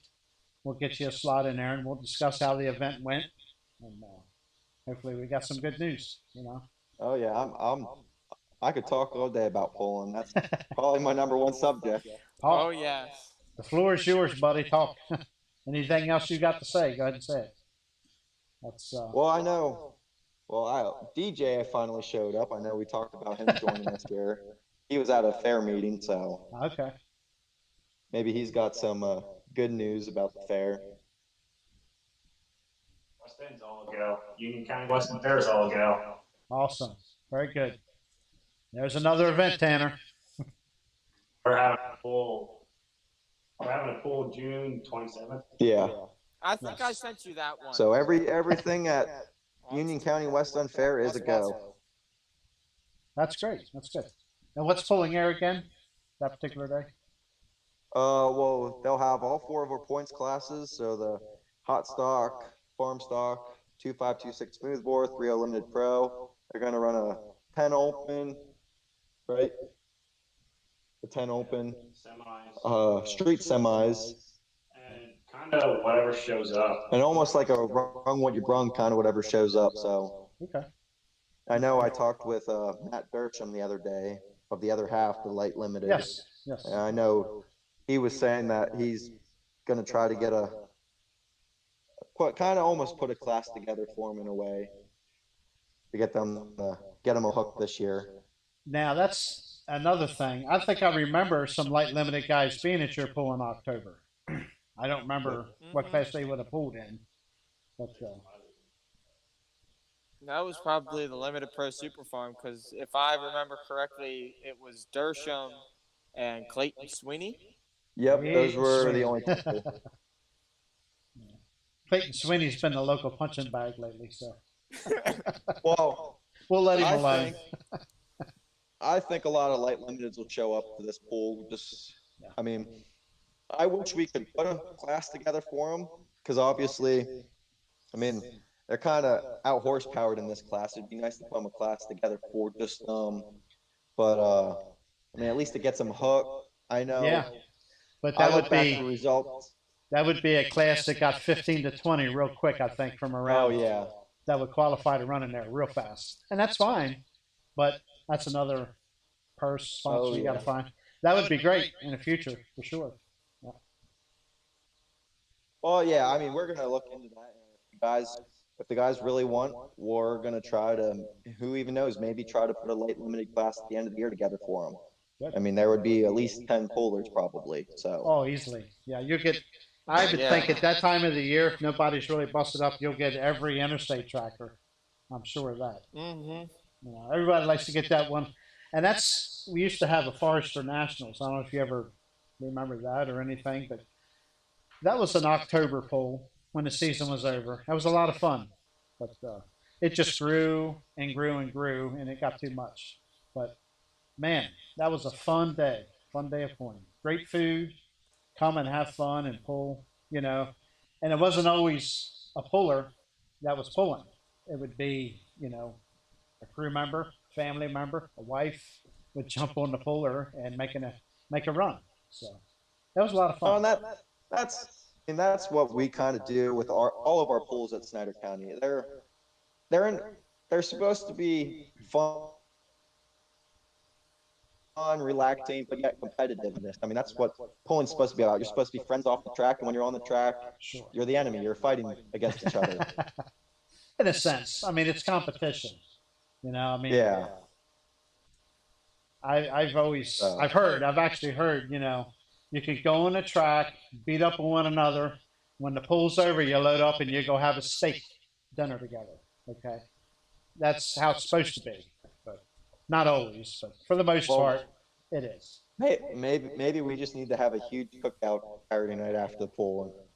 We'll get you a slot in there, and we'll discuss how the event went, and hopefully we got some good news. oh yeah, I could talk all day about pulling. That's probably my number one subject. Oh Paul, yes. the floor is yours, buddy. Talk. Anything else you got to say? Go ahead and say it. That's Well, I know. Well, DJ finally showed up. I know we talked about him joining us here. He was at a fair meeting, so okay. maybe he's got some good news about the fair. West End's all go. Union County Western Fair's all go. Awesome. Very good. There's another event, Tanner. We're having a pool. We're having a pool June 27th. Yeah. I think I sent you that one. So everything at Union County West End Fair is a go. That's great. That's good. And what's pulling air again that particular day? Well, they'll have all four of our points classes. So the hot stock, farm stock, 2526 smoothbore, 30 limited pro. They're going to run a 10 open, right? The 10 open, Semis. street semis, And kind of whatever shows up. and almost like a rung what you brung, kind of whatever shows up. So Okay. I know I talked with Matt Dersham the other day of the other half, the light limited. Yes. Yes. And I know he was saying that he's going to try to get kind of almost put a class together for him in a way to get them a hook this year. Now that's another thing. I think I remember some light limited guys being at your pool in October. I don't remember what class they would have pulled in, but That was probably the Limited Pro Super Farm because if I remember correctly, it was Dersham and Clayton Sweeney. Yep, those were Sweet. the only two. Clayton Sweeney's been the local punching bag lately, so Well, we'll let him I alone. think, I think a lot of light limiteds will show up to this pool. I mean, I wish we could put a class together for them because obviously, I mean, they're kind of out horsepowered in this class. It'd be nice to put them a class together for just but I mean, at least to get some hook. I know. Yeah, but I that look would back at the be results. a class that got 15 to 20 real quick, I think, from Oh around. yeah. That would qualify to run in there real fast, and that's fine. But that's another purse sponsor you got to find. That would be great in the future for sure. Yeah. Well, yeah. I mean, we're gonna look into that. If the guys really want, we're gonna try to. Who even knows? Maybe try to put a late limited class at the end of the year together for them. Good. I mean, there would be at least 10 pullers probably. So. Oh, easily. Yeah, you get. I would think at that time of the year, if nobody's really busted up, you'll get every interstate tractor. I'm sure of that. Mm-hmm. Everybody likes to get that one, and we used to have a Forester Nationals. I don't know if you ever remember that or anything, but that was an October poll when the season was over. That was a lot of fun, but it just grew and grew and grew, and it got too much. But man, that was a fun day of pulling. Great food, come and have fun and pull, you know. And it wasn't always a puller that was pulling. It would be, you know, a crew member, family member, a wife would jump on the puller and make a run. So that was a lot of Oh, fun. and that's what we kind of do with all of our pools at Snyder County. They're in, they're supposed to be fun, relaxing, but yet competitiveness. I mean, that's what pulling's supposed to be about. You're supposed to be friends off the track, and when you're on the track, Sure. you're the enemy. You're fighting against each other. In a sense, I mean, it's competition. You know, I mean, Yeah. I've actually heard, you know, you can go on a track, beat up on one another. When the pool's over, you load up and you go have a steak dinner together. Okay, that's how it's supposed to be, but not always. But for the most part, it is. Maybe we just need to have a huge cookout Saturday night after the pool.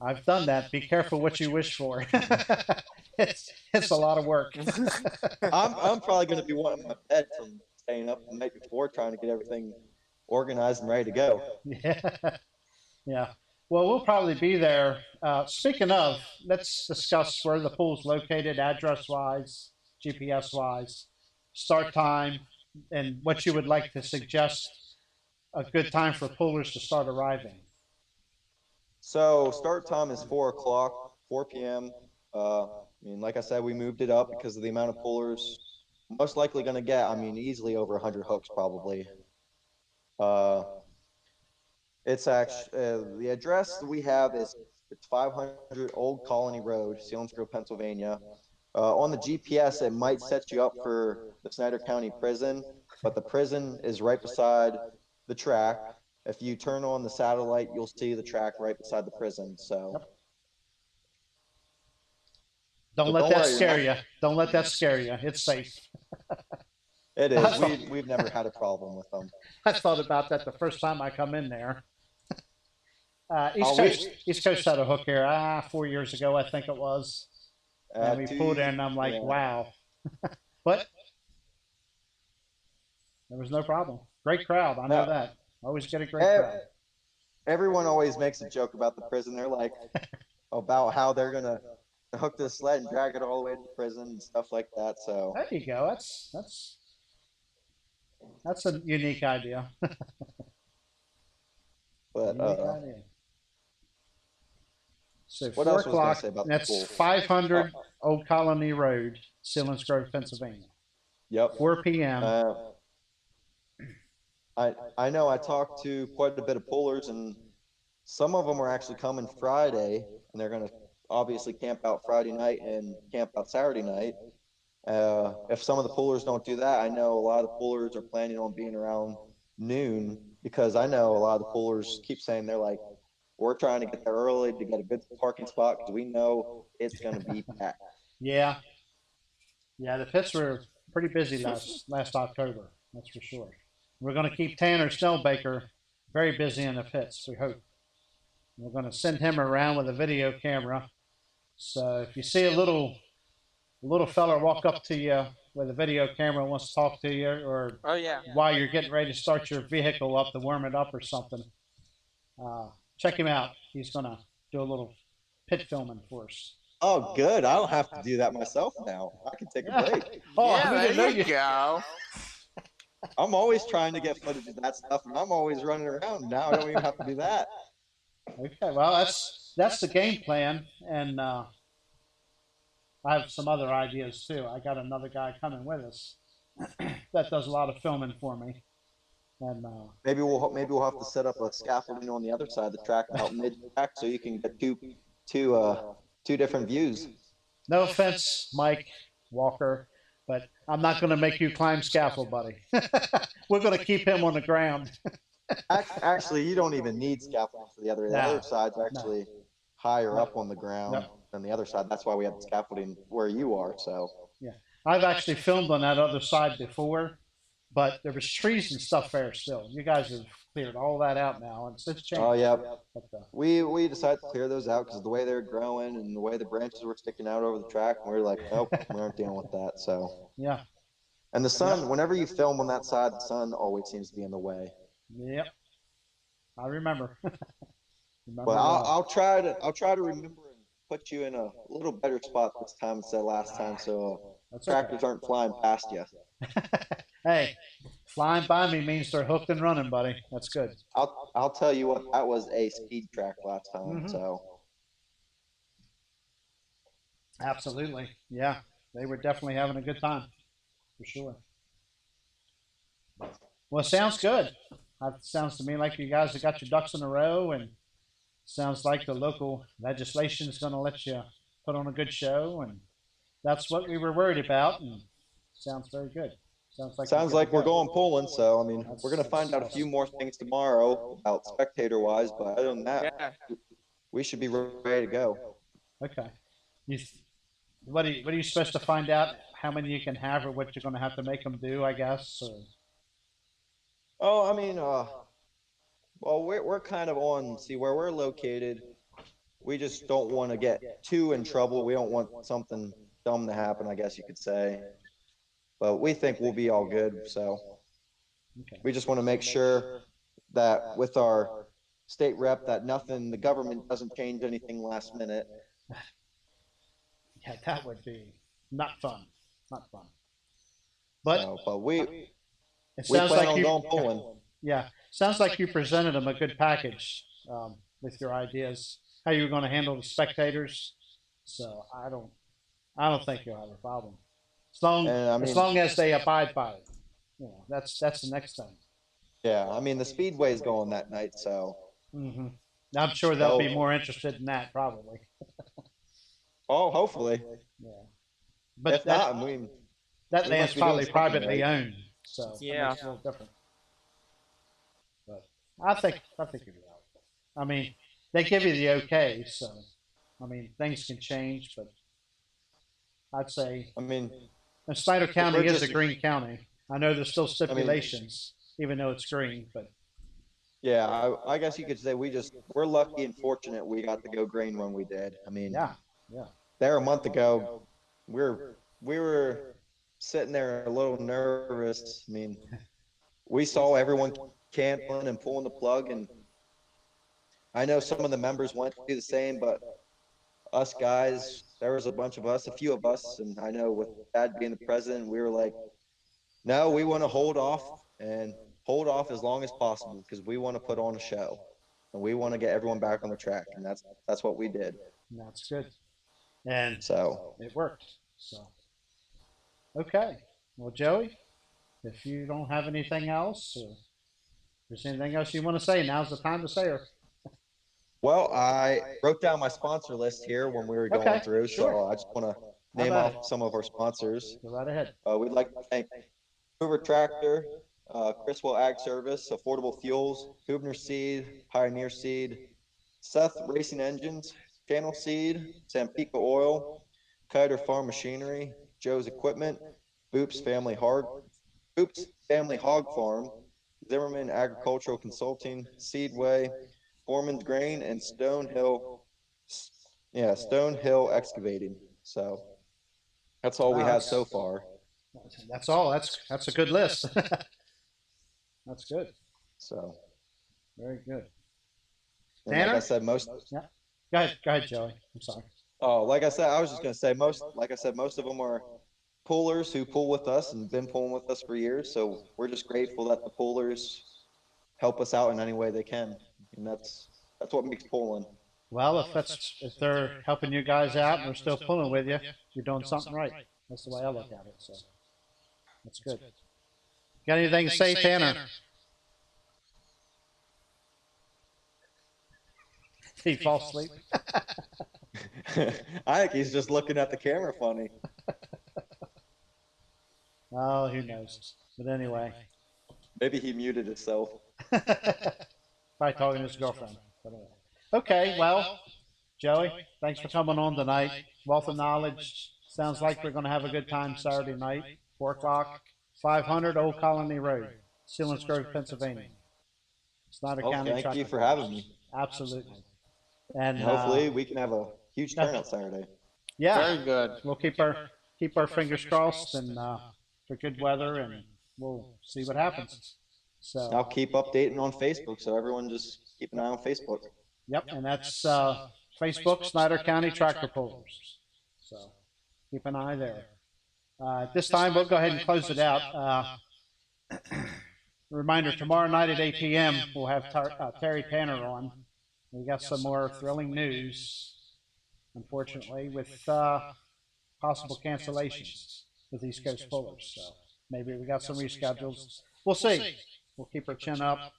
I've done that. Be careful what you wish for. It's a lot of work. I'm probably going to be wanting my bed from staying up the night before trying to get everything organized and ready to go. Yeah, yeah. Well, we'll probably be there. Speaking of, let's discuss where the pool's located, address-wise, GPS-wise, start time, and what you would like to suggest a good time for poolers to start arriving. So start time is 4 o'clock, 4 p.m. I mean, like I said, we moved it up because of the amount of pullers. Most likely going to get, I mean, easily over 100 hooks probably. It's actually the address that we have is it's 500 Old Colony Road, Selinsgrove, Pennsylvania. On the GPS, it might set you up for the Snyder County Prison, but the prison is right beside the track. If you turn on the satellite, you'll see the track right beside the prison. So. Yep. Don't let that scare you. Don't let that scare you. It's safe. It is. We've never had a problem with them. I thought about that the first time I come in there. East Coast had a hook here 4 years ago, I think it was. And we pulled in, and I'm like, wow. But there was no problem. Great crowd. I know that. Always get a great crowd. Everyone always makes a joke about the prison. They're like, about how they're going to hook this sled and drag it all the way to the prison and stuff like that. So there you go. That's a unique idea. But unique idea. So what 4 else was I gonna o'clock. say about That's the pool? 500 Old Colony Road, Selinsgrove, Pennsylvania. Yep. 4 p.m. I know I talked to quite a bit of pullers, and some of them are actually coming Friday, and they're going to obviously camp out Friday night and camp out Saturday night. If some of the pullers don't do that, I know a lot of the pullers are planning on being around noon, because I know a lot of the pullers keep saying they're like, we're trying to get there early to get a good parking spot because we know it's going to be packed. Yeah. Yeah, the pits were pretty busy last October, that's for sure. We're going to keep Tanner Snellbaker very busy in the pits, we hope. We're going to send him around with a video camera. So if you see a little fella walk up to you with a video camera and wants to talk to you, or while you're getting ready to start your vehicle up to warm it up or something, check him out. He's going to do a little pit filming for us. Oh, good. I don't have to do that myself now. I can take a break. Oh, yeah, there you go. I'm always trying to get footage of that stuff, and I'm always running around. Now I don't even have to do that. Okay, well, that's the game plan, and I have some other ideas too. I got another guy coming with us that does a lot of filming for me, and maybe we'll have to set up a scaffolding on the other side of the track, out mid-track, so you can get two different views. No offense, Mike Walker, but I'm not going to make you climb scaffold, buddy. We're going to keep him on the ground. Actually, you don't even need scaffolding for the other. The other side's actually higher up on the ground than the other side. That's why we have the scaffolding where you are. So yeah, I've actually filmed on that other side before, but there was trees and stuff there still. You guys have cleared all that out now, and it's changed. Oh yeah, but, we decided to clear those out because of the way they're growing and the way the branches were sticking out over the track. And we were like, nope, we aren't dealing with that. So yeah. And the sun, whenever you film on that side, the sun always seems to be in the way. Yep. I remember. Remember Well, well. I'll try to remember and put you in a little better spot this time instead of last time, so That's tractors okay. aren't flying past you. Hey, flying by me means they're hooked and running, buddy. That's good. I'll tell you what, that was a speed track last time, Hmm. so Absolutely. Yeah, they were definitely having a good time for sure. Well, it sounds good. It sounds to me like you guys have got your ducks in a row, and sounds like the local legislation is going to let you put on a good show, and that's what we were worried about. And sounds very good. You're sounds good to like we're go. going Poland. So I mean, we're gonna That's find out a few awesome. more things tomorrow about spectator wise, but other than that, Yeah. we should be ready to go. Okay. You, what are you supposed to find out? How many you can have, or what you're going to have to make them do? I guess. Or... Oh, I mean, well, we're kind of on, see where we're located. We just don't want to get too in trouble. We don't want something dumb to happen, I guess you could say. But we think we'll be all good. So Okay. we just want to make sure that with our state rep that nothing, the government doesn't change anything last minute. Yeah, that would be not fun. Not fun. But So, but we it we sounds plan like on you. going Poland. Yeah, sounds like you presented them a good package with your ideas, how you were going to handle the spectators. So I don't think you'll have a problem, And I as mean, long as they abide by it. You know, that's the next thing. yeah, I mean the speedway's going that night, so Hmm. I'm sure they'll be more interested in that probably. oh, hopefully. Yeah, but If not, I mean, that we land's must be doing probably something privately right. owned, so that Yeah. makes it a little different. But I think you'll be all right. I mean, they give you the okay, so I mean things can change, but I'd say I mean, and Snyder County we're is a just, green county. I know there's still I mean, stipulations, even though it's green, but yeah, I guess you could say we're lucky and fortunate we got to go green when we did. I mean, yeah, yeah. there a month ago, we were sitting there a little nervous. I mean, we saw everyone canceling and pulling the plug, and I know some of the members went to do the same, but us guys, there was a bunch of us, a few of us, and I know with Dad being the president, we were like, no, we want to hold off as long as possible because we want to put on a show and we want to get everyone back on the track, and that's what we did. And that's good. And So it worked. So okay. Well, Joey, if you don't have anything else, or if there's anything else you want to say, now's the time to say it. well, I wrote down my sponsor list here when we were going Okay, through, sure. so I just want to How name about off some of our sponsors. Go right ahead. We'd like to thank Hoover Tractor, Criswell Ag Service, Affordable Fuels, Hubner Seed, Pioneer Seed, Seth Racing Engines, Channel Seed, Sampica Oil, Kiter Farm Machinery, Joe's Equipment, Boops Family Hog Farm, Zimmerman Agricultural Consulting, Seedway, Foreman's Grain, and Stonehill Excavating. So that's all we Wow, have so far. that's all. That's a good list. That's good. So, Very good. and like I Tanner? said, most. Yeah. Go ahead, Joey. I'm sorry. Oh, like I said, I was just gonna say most of them are pullers who pull with us and been pulling with us for years. So we're just grateful that the pullers help us out in any way they can, and that's what makes pulling. Well, if they're helping you guys out and they're still pulling with you, you're doing something right. That's the way I look at it. So that's good. Got anything to say, Tanner? Did he fall asleep? I think he's just looking at the camera funny. Oh, who knows? But anyway, Maybe he muted himself. probably talking to his girlfriend. But anyway. Okay, well, Joey, thanks for coming on tonight. Wealth of knowledge. Sounds like we're going to have a good time Saturday night, 4 o'clock, 500 Old Colony Road, Selinsgrove, Pennsylvania. Snyder Oh, County. thank you for having me. Absolutely. And And hopefully we can have a huge turnout Saturday. yeah, Very good. we'll keep our fingers crossed and for good weather, and we'll see what happens. So I'll keep updating on Facebook, so everyone just keep an eye on Facebook. yep, and that's Facebook, Snyder County Tractor Pullers. So keep an eye there. At this time, we'll go ahead and close it out. Reminder, tomorrow night at 8 p.m., we'll have Terry Tanner on. We got some more thrilling news, unfortunately, with possible cancellations with East Coast Pullers. So maybe we got some reschedules. We'll see. We'll keep our chin up.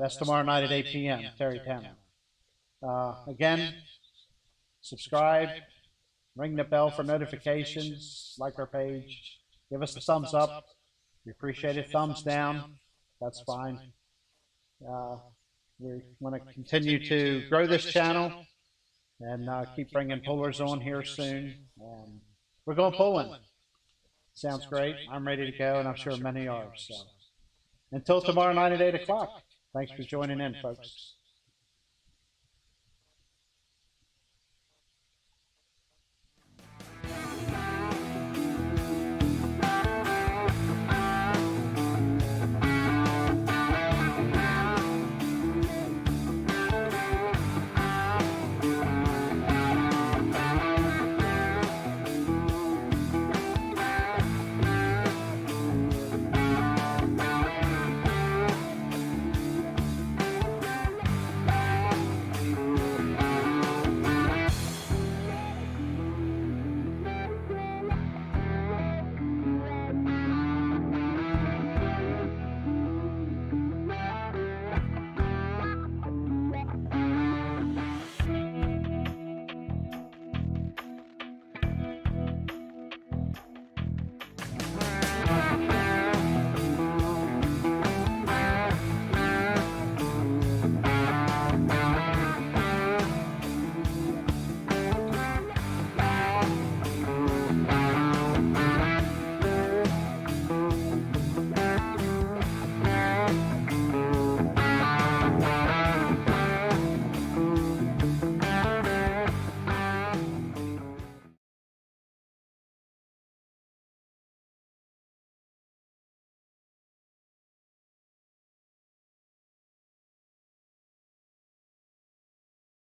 That's tomorrow night at 8 p.m., Terry Tanner. Again, subscribe, ring the bell for notifications, like our page, give us a thumbs up. We appreciate it. Thumbs down, that's fine. We want to continue to grow this channel and keep bringing pullers on here soon. We're going pulling. Sounds great. I'm ready to go, and I'm sure many are. So until tomorrow night at 8 o'clock, thanks for joining in, folks.